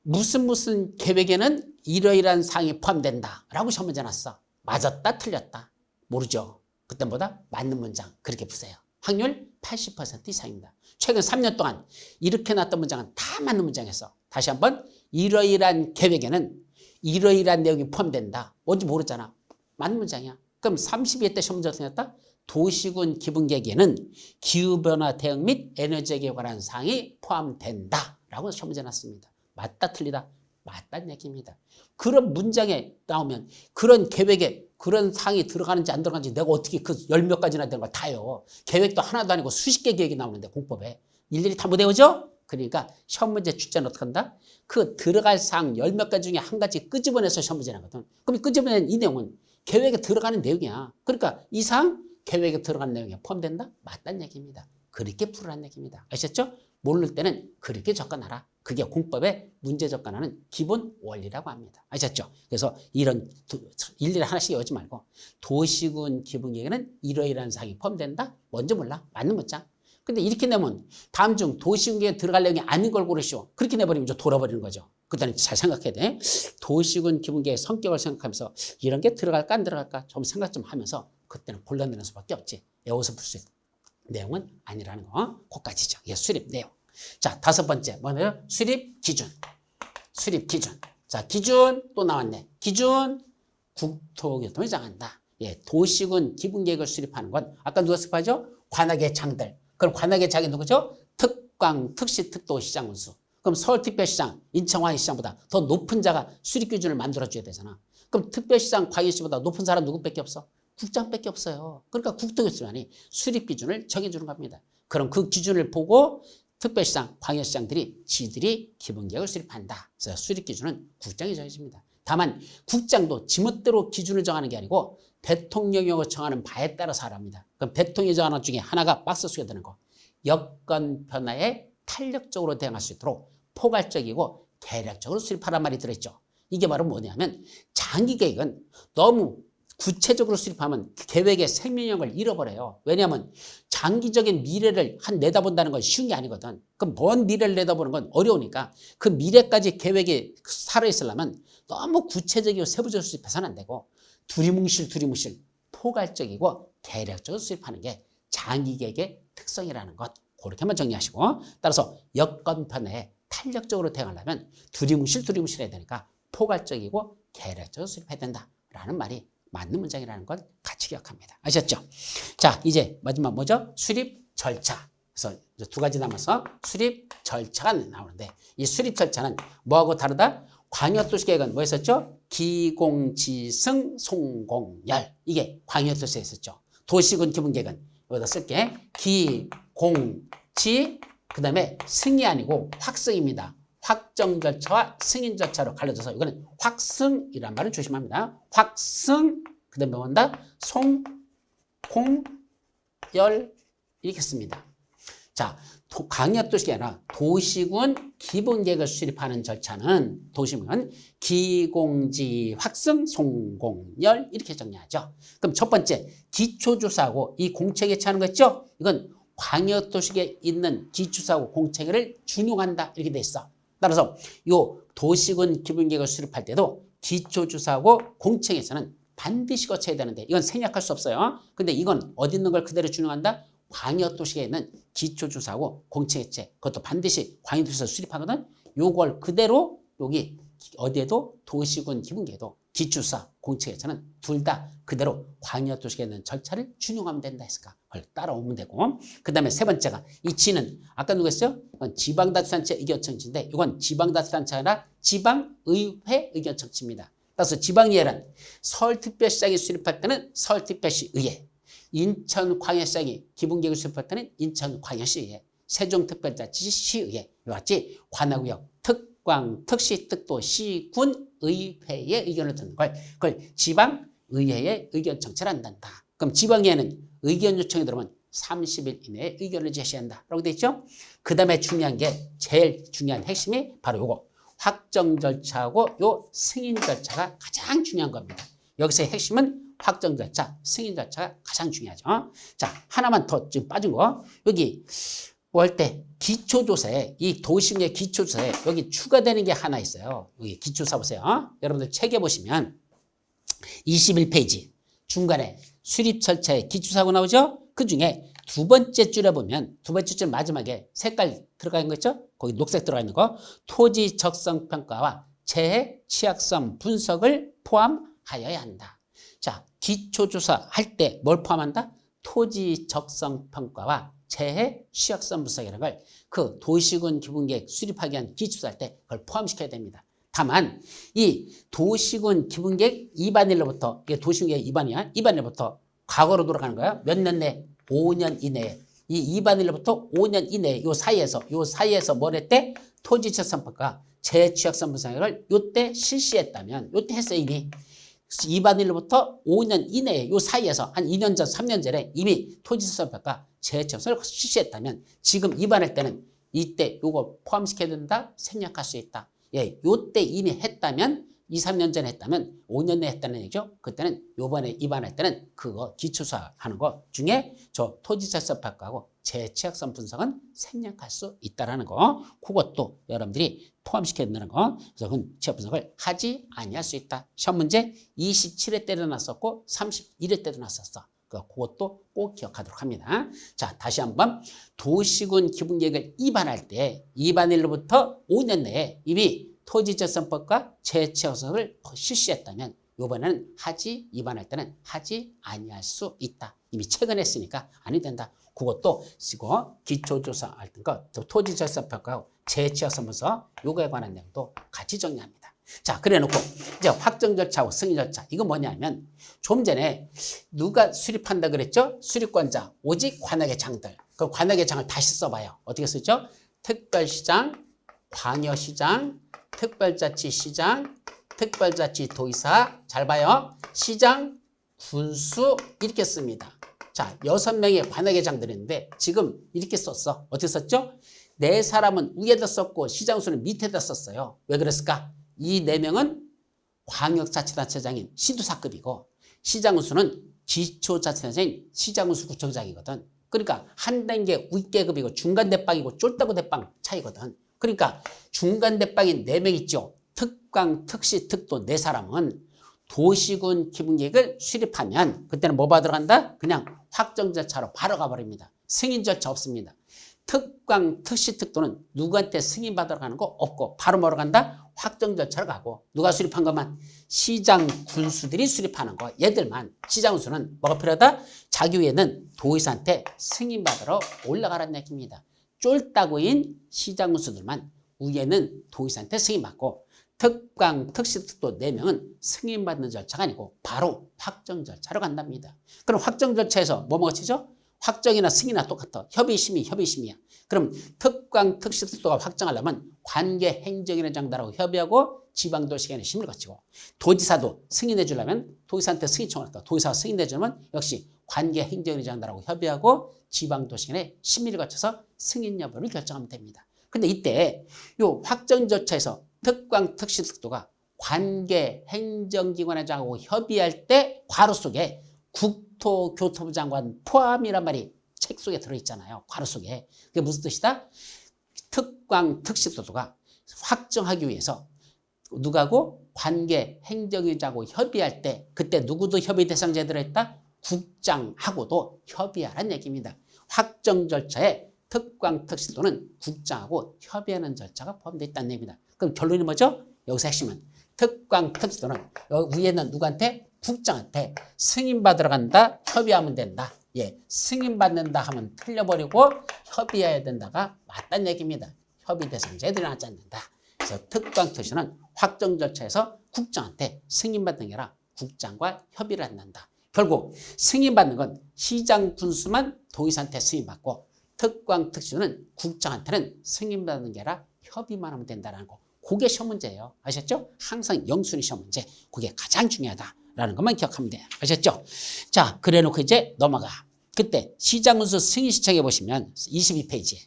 무슨 계획에는 이러이러한 사항이 포함된다. 라고 시험 문제 났어. 맞았다, 틀렸다. 모르죠. 그때보다 맞는 문장 그렇게 푸세요. 확률 80% 이상입니다. 최근 3년 동안 이렇게 났던 문장은 다 맞는 문장이었어. 다시 한번 이러이러한 계획에는 이러이러한 내용이 포함된다. 뭔지 모르잖아. 맞는 문장이야. 그럼 32회 때 시험 문제 어떻게 났다? 도시군 기본계획에는 기후변화 대응 및 에너지에 관한 사항이 포함된다. 라고 시험 문제 났습니다. 맞다 틀리다? 맞다는 얘기입니다. 그런 문장에 나오면 그런 계획에 그런 사항이 들어가는지 안 들어가는지 내가 어떻게 그 10몇 가지나 되는 걸 다요. 계획도 하나도 아니고 수십 개 계획이 나오는데 공법에 일일이 다 못 외우죠? 그러니까 시험 문제 출제는 어떻게 한다? 그 들어갈 사항 10몇 가지 중에 한 가지 끄집어내서 시험 문제 나거든. 그럼 끄집어낸 이 내용은 계획에 들어가는 내용이야. 그러니까 이 사항 계획에 들어가는 내용이 포함된다? 맞다는 얘기입니다. 그렇게 풀으라는 얘기입니다. 아셨죠? 모를 때는 그렇게 접근하라. 그게 공법의 문제 접근하는 기본 원리라고 합니다. 아셨죠? 그래서 이런 일일이 하나씩 외우지 말고 도시군 기본계획에는 이러이러한 사항이 포함된다? 뭔지 몰라. 맞는 문장. 근데 이렇게 내면 다음 중 도시군계획에 들어갈 내용이 아닌 걸 고르시오. 그렇게 내버리면 좀 돌아버리는 거죠. 그때는 잘 생각해야 돼. 도시군 기본계획 성격을 생각하면서 이런 게 들어갈까 안 들어갈까 좀 생각 좀 하면서 그때는 골라내는 수밖에 없지. 외워서 풀 수 있는 내용은 아니라는 거. 그까지죠. 이게 수립 내용. 자, 5번째 뭐냐면 수립 기준. 수립 기준. 자, 기준 또 나왔네. 기준 국토교통을 정한다. 예, 도시군 기본계획을 수립하는 건 아까 누가 수립하죠? 관악의 장들. 그럼 관악의 장이 누구죠? 특광, 특시, 특도 시장 운수. 그럼 서울특별시장, 인천광역시장보다 더 높은 자가 수립 기준을 만들어줘야 되잖아. 그럼 특별시장, 광역시보다 높은 사람 누구밖에 없어? 국장밖에 없어요. 그러니까 국토교통관이 수립 기준을 정해주는 겁니다. 그럼 그 기준을 보고 특별시장, 광역시장들이 지들이 기본계획을 수립한다. 그래서 수립 기준은 국장이 정해집니다. 다만 국장도 지멋대로 기준을 정하는 게 아니고 대통령이 정하는 바에 따라서 하랍니다. 그럼 대통령이 정하는 것 중에 하나가 박스 속에 드는 거. 여건 변화에 탄력적으로 대응할 수 있도록 포괄적이고 계략적으로 수립하란 말이 들어있죠. 이게 바로 뭐냐면 장기계획은 너무 구체적으로 수립하면 계획의 생명력을 잃어버려요. 왜냐하면 장기적인 미래를 내다본다는 건 쉬운 게 아니거든. 그럼 먼 미래를 내다보는 건 어려우니까 그 미래까지 계획이 살아있으려면 너무 구체적이고 세부적으로 수립해서는 안 되고 두리뭉실 포괄적이고 계략적으로 수립하는 게 장기계획의 특성이라는 것. 그렇게만 정리하시고 따라서 여건편에 탄력적으로 대응하려면 두리뭉실 해야 되니까 포괄적이고 계략적으로 수립해야 된다라는 말이 맞는 문장이라는 건 같이 기억합니다. 아셨죠? 자, 이제 마지막 뭐죠? 수립 절차. 그래서 이제 2가지 남아서 수립 절차가 나오는데 이 수립 절차는 뭐하고 다르다? 광역도시계획은 뭐 했었죠? 기공지승 송공열. 이게 광역도시에 있었죠. 도시군 기본계획은 여기다 쓸게. 기공지 그다음에 승이 아니고 확승입니다. 확정 절차와 승인 절차로 갈라져서 이거는 확승이란 말을 조심합니다. 확승, 그 다음에 뭔다? 송, 공, 열 이렇게 씁니다. 자, 광역도시가 아니라 도시군 기본계획을 수립하는 절차는 도시군 기공지 확승, 송공열 이렇게 정리하죠. 그럼 첫 번째 기초조사하고 이 공채계 차는 거 있죠? 이건 광역도시계에 있는 기초사고 공채계를 준용한다 이렇게 돼 있어. 따라서 이 도시군 기본계획을 수립할 때도 기초조사하고 공채에서는 반드시 거쳐야 되는데 이건 생략할 수 없어요. 근데 이건 어디 있는 걸 그대로 준용한다? 광역도시계에 있는 기초조사하고 공채체 그것도 반드시 광역도시에서 수립하거든. 요걸 그대로 여기 어디에도 도시군 기본계획도 기초조사 공채에서는 둘 다 그대로 광역도시계에 있는 절차를 준용하면 된다 했을까? 그걸 따라오면 되고 그 다음에 세 번째가 이 지는 아까 누가 했어요? 지방자치단체 의견청지인데 이건 지방자치단체가 아니라 지방의회 의견청지입니다. 따라서 지방의회는 서울특별시장이 수립할 때는 서울특별시의회, 인천광역시장이 기본계획을 수립할 때는 인천광역시의회, 세종특별자치시의회 이와 같이 관할구역, 특광, 특시, 특도, 시군, 의회의 의견을 듣는 걸 그걸 지방의회의 의견 청취를 한단다. 그럼 지방의회는 의견 요청이 들어오면 30일 이내에 의견을 제시한다. 라고 돼 있죠? 그 다음에 중요한 게 제일 중요한 핵심이 바로 요거. 확정 절차하고 요 승인 절차가 가장 중요한 겁니다. 여기서의 핵심은 확정 절차, 승인 절차가 가장 중요하죠. 자, 하나만 더 지금 빠진 거. 여기 뭐 할 때 기초조사에 이 도시의 기초조사에 여기 추가되는 게 하나 있어요. 여기 기초조사 보세요. 여러분들 책에 보시면 21페이지 중간에 수립 절차에 기초사고 나오죠? 그 중에 2번째 줄에 보면 2번째 줄 마지막에 색깔 들어가 있는 거 있죠? 거기 녹색 들어가 있는 거 토지 적성 평가와 재해 취약성 분석을 포함하여야 한다. 자, 기초조사 할 때 뭘 포함한다? 토지 적성 평가와 재해 취약성 분석이라는 걸 그 도시군 기본계획 수립하기 위한 기초조사 할 때 그걸 포함시켜야 됩니다. 다만 이 도시군 기본계획 2반일로부터 이게 도시군계획 2반이야. 2반일로부터 과거로 돌아가는 거야. 몇 년 내? 5년 이내에 이 2반 1로부터 5년 이내에 요 사이에서 뭘 했대? 토지재산법과 재취약선 분석을 요때 실시했다면 요때 했어요 이미. 2반 1로부터 5년 이내에 요 사이에서 한 2년 전 3년 전에 이미 토지재산법과 재취약선을 실시했다면 지금 2반할 때는 이때 요거 포함시켜야 된다? 생략할 수 있다. 예, 요때 이미 했다면 2, 3년 전에 했다면 5년 내에 했다는 얘기죠. 그때는 요번에 2반할 때는 그거 기초수사하는 거 중에 저 토지재산법하고 재취약선 분석은 생략할 수 있다라는 거. 그것도 여러분들이 포함시켜야 된다는 거. 그래서 그건 취약 분석을 하지 아니할 수 있다. 시험 문제 27회 때도 났었고 31회 때도 났었어. 그것도 꼭 기억하도록 합니다. 자, 다시 한번 도시군 기본계획을 2반할 때 2반 1로부터 5년 내에 이미 토지재산법과 재취약선을 실시했다면 이번에는 하지 2반할 때는 하지 아니할 수 있다. 이미 최근에 했으니까 아니 된다. 그것도 쓰고 기초조사할 거 토지재산법과 재취약선 분석 요거에 관한 내용도 같이 정리합니다. 자, 그래 놓고 이제 확정 절차하고 승인 절차. 이거 뭐냐면 좀 전에 누가 수립한다 그랬죠? 수립권자, 오직 관악의 장들. 그 관악의 장을 다시 써봐요. 어떻게 쓰죠? 특별시장, 광역시장, 특별자치시장, 특별자치도의사. 잘 봐요. 시장, 군수 이렇게 씁니다. 자, 6명의 관악의 장들이 있는데 지금 이렇게 썼어. 어떻게 썼죠? 4사람은 위에다 썼고 시장수는 밑에다 썼어요. 왜 그랬을까? 이 4명은 광역자치단체장인 시도사급이고 시장군수는 기초자치단체장인 시장군수 구청장이거든. 그러니까 한 단계 윗계급이고 중간대빵이고 쫄따구 대빵 차이거든. 그러니까 중간대빵인 4명 있죠. 특강, 특시, 특도 4사람은 도시군 기본계획을 수립하면 그때는 뭐 받으러 간다? 그냥 확정 절차로 바로 가버립니다. 승인 절차 없습니다. 특강, 특시, 특도는 누구한테 승인 받으러 가는 거 없고 바로 뭐로 간다? 확정 절차로 가고 누가 수립한 것만? 시장 군수들이 수립하는 거. 얘들만. 시장 군수는 뭐가 필요하다? 자기 위에는 도의사한테 승인 받으러 올라가라는 얘기입니다. 쫄따구인 시장 군수들만 위에는 도의사한테 승인 받고 특강, 특시, 특도 4명은 승인 받는 절차가 아니고 바로 확정 절차로 간답니다. 그럼 확정 절차에서 뭐 거치죠? 확정이나 승인이나 똑같아. 협의심이 협의심이야. 그럼 특강, 특시, 특도가 확정하려면 관계 행정위원장들하고 협의하고 지방도시간의 심의를 거치고 도지사도 승인해 주려면 도지사한테 승인 청을 할까? 도지사가 승인해 주려면 역시 관계 행정위원장들하고 협의하고 지방도시간의 심의를 거쳐서 승인 여부를 결정하면 됩니다. 근데 이때 요 확정 절차에서 특강, 특시, 특도가 관계 행정기관장하고 협의할 때 괄호 속에 국토교통부 장관 포함이란 말이 책 속에 들어있잖아요. 괄호 속에. 그게 무슨 뜻이다? 특강, 특시도가 확정하기 위해서 누가고 관계 행정위원장하고 협의할 때 그때 누구도 협의 대상자에 들어있다? 국장하고도 협의하라는 얘기입니다. 확정 절차에 특강, 특시도는 국장하고 협의하는 절차가 포함되어 있다는 얘기입니다. 그럼 결론이 뭐죠? 여기서 핵심은 특강, 특시도는 여기 위에는 누구한테? 국장한테 승인받으러 간다, 협의하면 된다. 예, 승인받는다 하면 틀려버리고 협의해야 된다가 맞다는 얘기입니다. 협의 대상자에 들어가지 않는다. 그래서 특강, 특시는 확정 절차에서 국장한테 승인받는 게 아니라 국장과 협의를 한다. 결국 승인받는 건 시장 군수만 도의사한테 승인받고 특강, 특시는 국장한테는 승인받는 게 아니라 협의만 하면 된다는 거. 그게 시험 문제예요. 아셨죠? 항상 영순위 시험 문제. 그게 가장 중요하다라는 것만 기억하면 돼요. 아셨죠? 자, 그래 놓고 이제 넘어가. 그때 시장 군수 승인 시청해 보시면 22페이지에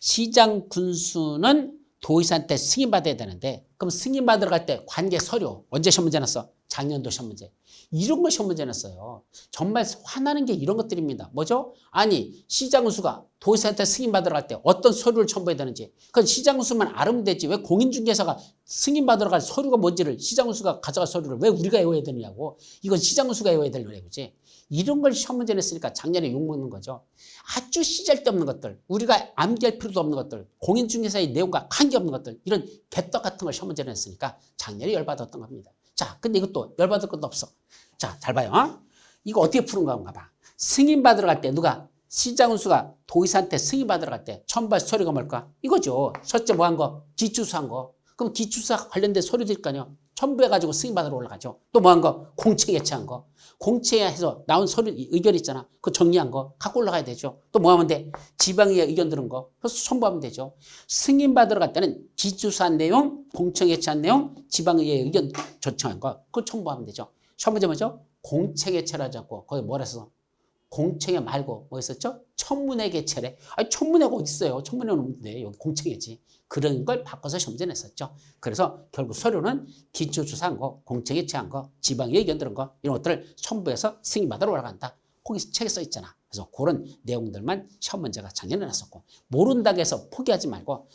시장 군수는 도의사한테 승인받아야 되는데 그럼 승인받으러 갈 때 관계 서류 언제 시험 문제 났어? 작년도 시험 문제. 이런 거 시험 문제 냈어요. 정말 화나는 게 이런 것들입니다. 뭐죠? 아니 시장 군수가 도의사한테 승인받으러 갈 때 어떤 서류를 첨부해야 되는지 그건 시장 군수만 알면 되지 왜 공인중개사가 승인받으러 갈 서류가 뭔지를 시장 군수가 가져갈 서류를 왜 우리가 외워야 되느냐고. 이건 시장 군수가 외워야 될 노래지. 이런 걸 시험 문제 냈으니까 작년에 욕먹는 거죠. 아주 시잘데없는 것들, 우리가 암기할 필요도 없는 것들, 공인중개사의 내용과 관계없는 것들, 이런 개떡 같은 걸 시험 문제 냈으니까 작년에 열받았던 겁니다. 자, 근데 이것도 열받을 것도 없어. 자, 잘 봐요. 이거 어떻게 푸는 건가 봐. 승인받으러 갈 때 누가 시장군수가 도의사한테 승인받으러 갈 때 첨부할 서류가 뭘까? 이거죠. 첫째 뭐 한 거? 기초수한 거. 그럼 기초수사 관련된 서류도 있을 거 아니에요. 첨부해가지고 승인받으러 올라가죠. 또 뭐 한 거? 공채 개최한 거. 공채해서 나온 서류 의견 있잖아. 그거 정리한 거 갖고 올라가야 되죠. 또 뭐 하면 돼? 지방의회 의견 들은 거. 그래서 첨부하면 되죠. 승인받으러 갈 때는 기초사한 내용, 공채 개최한 내용, 지방의회 의견 조청한 거. 그걸 첨부하면 되죠. 첫 번째 뭐죠? 공채 개최를 하지 않고 거기 뭐라 했어? 공청회 말고 뭐 있었죠? 청문회 개최래. 아니 청문회가 어디 있어요? 청문회는 없는데 여기 공청회지. 그런 걸 바꿔서 시험지 냈었죠. 그래서 결국 서류는 기초조사한 거, 공청회 개최한 거, 지방의 의견 들은 거 이런 것들을 첨부해서 승인받으러 올라간다. 거기 책에 써 있잖아. 그래서 그런 내용들만 시험 문제가 작년에 났었고 모른다고 해서 포기하지 말고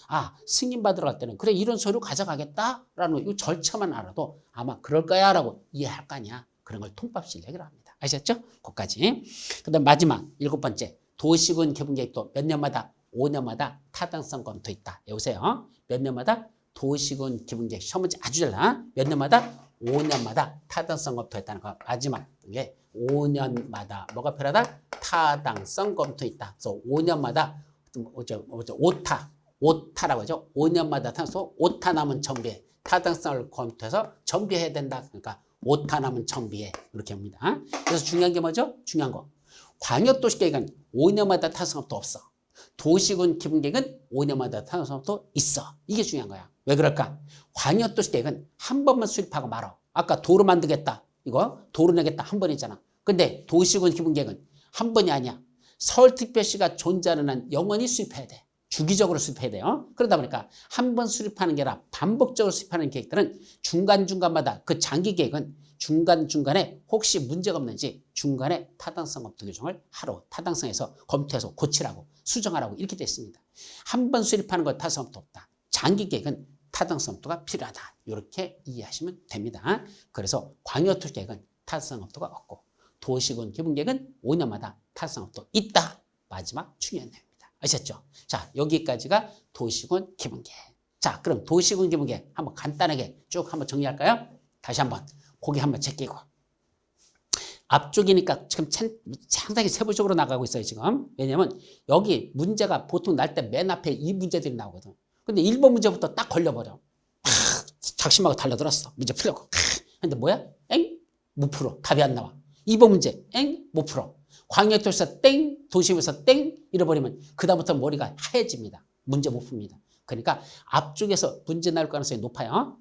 승인받으러 갈 때는 그래 이런 서류 가져가겠다라는 이 절차만 알아도 아마 그럴 거야 라고 이해할 거 아니야. 그런 걸 통밥 실력이라고 합니다. 아셨죠? 거기까지. 그 다음 마지막 7번째 도시군 기본계획도 몇 년마다 5년마다 타당성 검토 있다. 여보세요. 몇 년마다 도시군 기본계획 시험 문제 아주 잘 나. 몇 년마다 5년마다 타당성 검토했다는 거. 마지막 게 5년마다 뭐가 필요하다? 타당성 검토 있다. 그래서 5년마다 오타라고 하죠. 5년마다 타당성 오타 남은 정비에 타당성을 검토해서 정비해야 된다. 그러니까 오타 남은 정비에 이렇게 합니다. 그래서 중요한 게 뭐죠? 중요한 거. 광역도시계획은 5년마다 타당성 검토 없어. 도시군 기본계획은 5년마다 타당성 검토 있어. 이게 중요한 거야. 왜 그럴까? 광역도시계획은 한 번만 수립하고 말어. 아까 도로 만들겠다. 이거 도로 내겠다. 한 번이잖아. 근데 도시군 기본계획은 한 번이 아니야. 서울특별시가 존재하는 한 영원히 수립해야 돼. 주기적으로 수립해야 돼요. 그러다 보니까 한 번 수립하는 게 아니라 반복적으로 수립하는 계획들은 중간중간마다 그 장기 계획은 중간중간에 혹시 문제가 없는지 중간에 타당성 검토 규정을 하루 타당성에서 검토해서 고치라고 수정하라고 이렇게 되어 있습니다. 한 번 수립하는 건 타당성 검토 없다. 장기 계획은 타당성 검토가 필요하다. 이렇게 이해하시면 됩니다. 그래서 광역도시 계획은 타당성 검토가 없고 도시군 기본계획은 5년마다 타당성 검토 있다. 마지막 중요한 내용. 아셨죠? 자, 여기까지가 도시군 기본계획. 자, 그럼 도시군 기본계획 한번 간단하게 쭉 한번 정리할까요? 다시 한번 고개 한번 제끼고. 앞쪽이니까 지금 상당히 세부적으로 나가고 있어요, 지금. 왜냐면 여기 문제가 보통 날 때 맨 앞에 이 문제들이 나오거든. 근데 1번 문제부터 딱 걸려버려. 작심하고 달려들었어. 문제 풀려고. 근데 뭐야? 엥? 못 풀어. 답이 안 나와. 2번 문제. 엥? 못 풀어. 광역도시에서 땡, 도시에서 땡 잃어버리면 그다음부터 머리가 하얘집니다. 문제 못 풉니다. 그러니까 앞쪽에서 문제 나올 가능성이 높아요.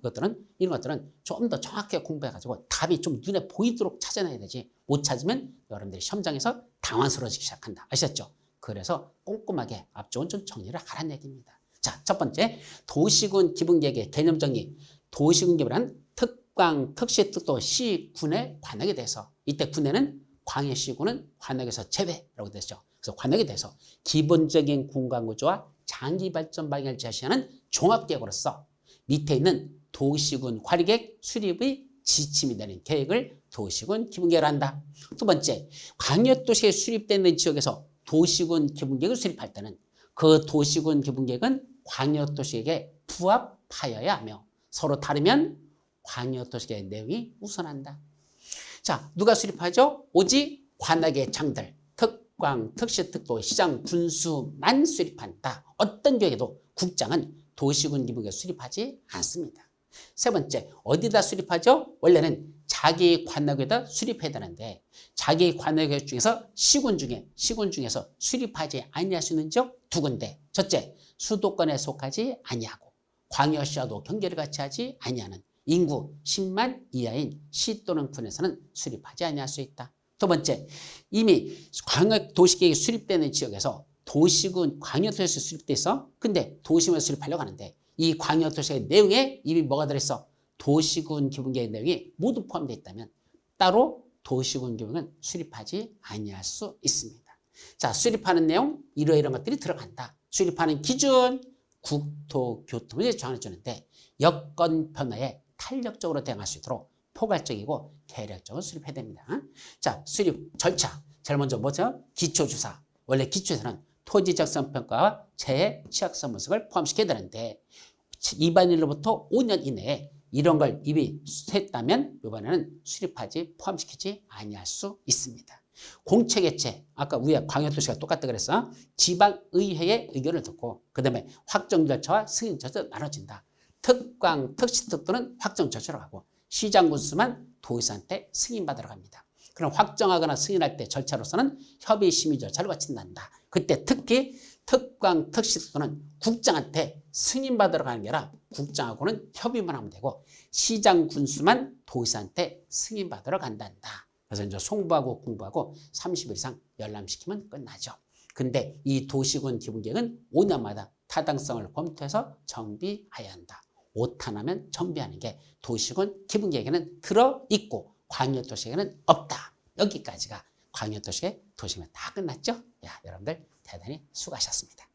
이런 것들은 좀 더 정확하게 공부해가지고 답이 좀 눈에 보이도록 찾아내야 되지. 못 찾으면 여러분들이 시험장에서 당황스러워지기 시작한다. 아셨죠? 그래서 꼼꼼하게 앞쪽은 좀 정리를 하라는 얘기입니다. 자, 첫 번째 도시군 기본계획의 개념 정리. 도시군 기본은 특광, 특시특도, 시군에 관하게 돼서 이때 군에는 광역시군은 관역에서 제외라고 됐죠. 그래서 관역에 대해서 기본적인 군관구조와 장기 발전 방향을 제시하는 종합계획으로서 밑에 있는 도시군 관리계획 수립의 지침이 되는 계획을 도시군 기본계획을 한다. 두 번째, 광역도시에 수립되는 지역에서 도시군 기본계획을 수립할 때는 그 도시군 기본계획은 광역도시계획에 부합하여야 하며 서로 다르면 광역도시계획 내용이 우선한다. 자, 누가 수립하죠? 오직 관악의 장들, 특광, 특시, 특도, 시장, 군수만 수립한다. 어떤 계획에도 국장은 도시군 기본계획 수립하지 않습니다. 세 번째, 어디다 수립하죠? 원래는 자기 관악에다 수립해야 되는데 자기 관악 중에서 시군 중에서 수립하지 아니할 수 있는 지역 두 군데. 첫째, 수도권에 속하지 아니하고 광역시와도 경계를 같이 하지 아니하는 인구 10만 이하인 시 또는 군에서는 수립하지 아니할 수 있다. 두 번째, 이미 광역도시계획이 수립되는 지역에서 도시군 광역도시에 수립돼 있어. 근데 도시군에 수립하려고 하는데 이 광역도시계획 내용에 이미 뭐가 들어있어? 도시군 기본계획 내용이 모두 포함되어 있다면 따로 도시군 기본은 수립하지 아니할 수 있습니다. 자, 수립하는 내용 이런 것들이 들어간다. 수립하는 기준 국토교통부에 정해 주는데 여건 변화에 탄력적으로 대응할 수 있도록 포괄적이고 계략적으로 수립해야 됩니다. 자, 수립 절차. 제일 먼저 뭐죠? 기초주사. 원래 기초에서는 토지적성 평가와 재해 취약성 분석을 포함시켜야 되는데 입안일로부터 5년 이내에 이런 걸 이미 했다면 이번에는 수립하지 포함시키지 아니할 수 있습니다. 공채 개최. 아까 위에 광역도시가 똑같다 그랬어. 지방의회의 의견을 듣고 그 다음에 확정 절차와 승인 절차가 나눠진다. 특광, 특시특도는 확정 절차로 가고 시장 군수만 도의사한테 승인받으러 갑니다. 그럼 확정하거나 승인할 때 절차로서는 협의 심의 절차를 거친단다. 그때 특히 특광 특식소는 국장한테 승인받으러 가는 게 아니라 국장하고는 협의만 하면 되고 시장 군수만 도의사한테 승인받으러 간단다. 그래서 이제 송부하고 공부하고 30일 이상 열람시키면 끝나죠. 근데 이 도시군 기본계획은 5년마다 타당성을 검토해서 정비해야 한다. 오타나면 정비하는 게 도시군 기본계획에는 들어있고 광역도시계획에는 없다. 여기까지가 광역도시계획 도시계획 다 끝났죠? 야, 여러분들 대단히 수고하셨습니다.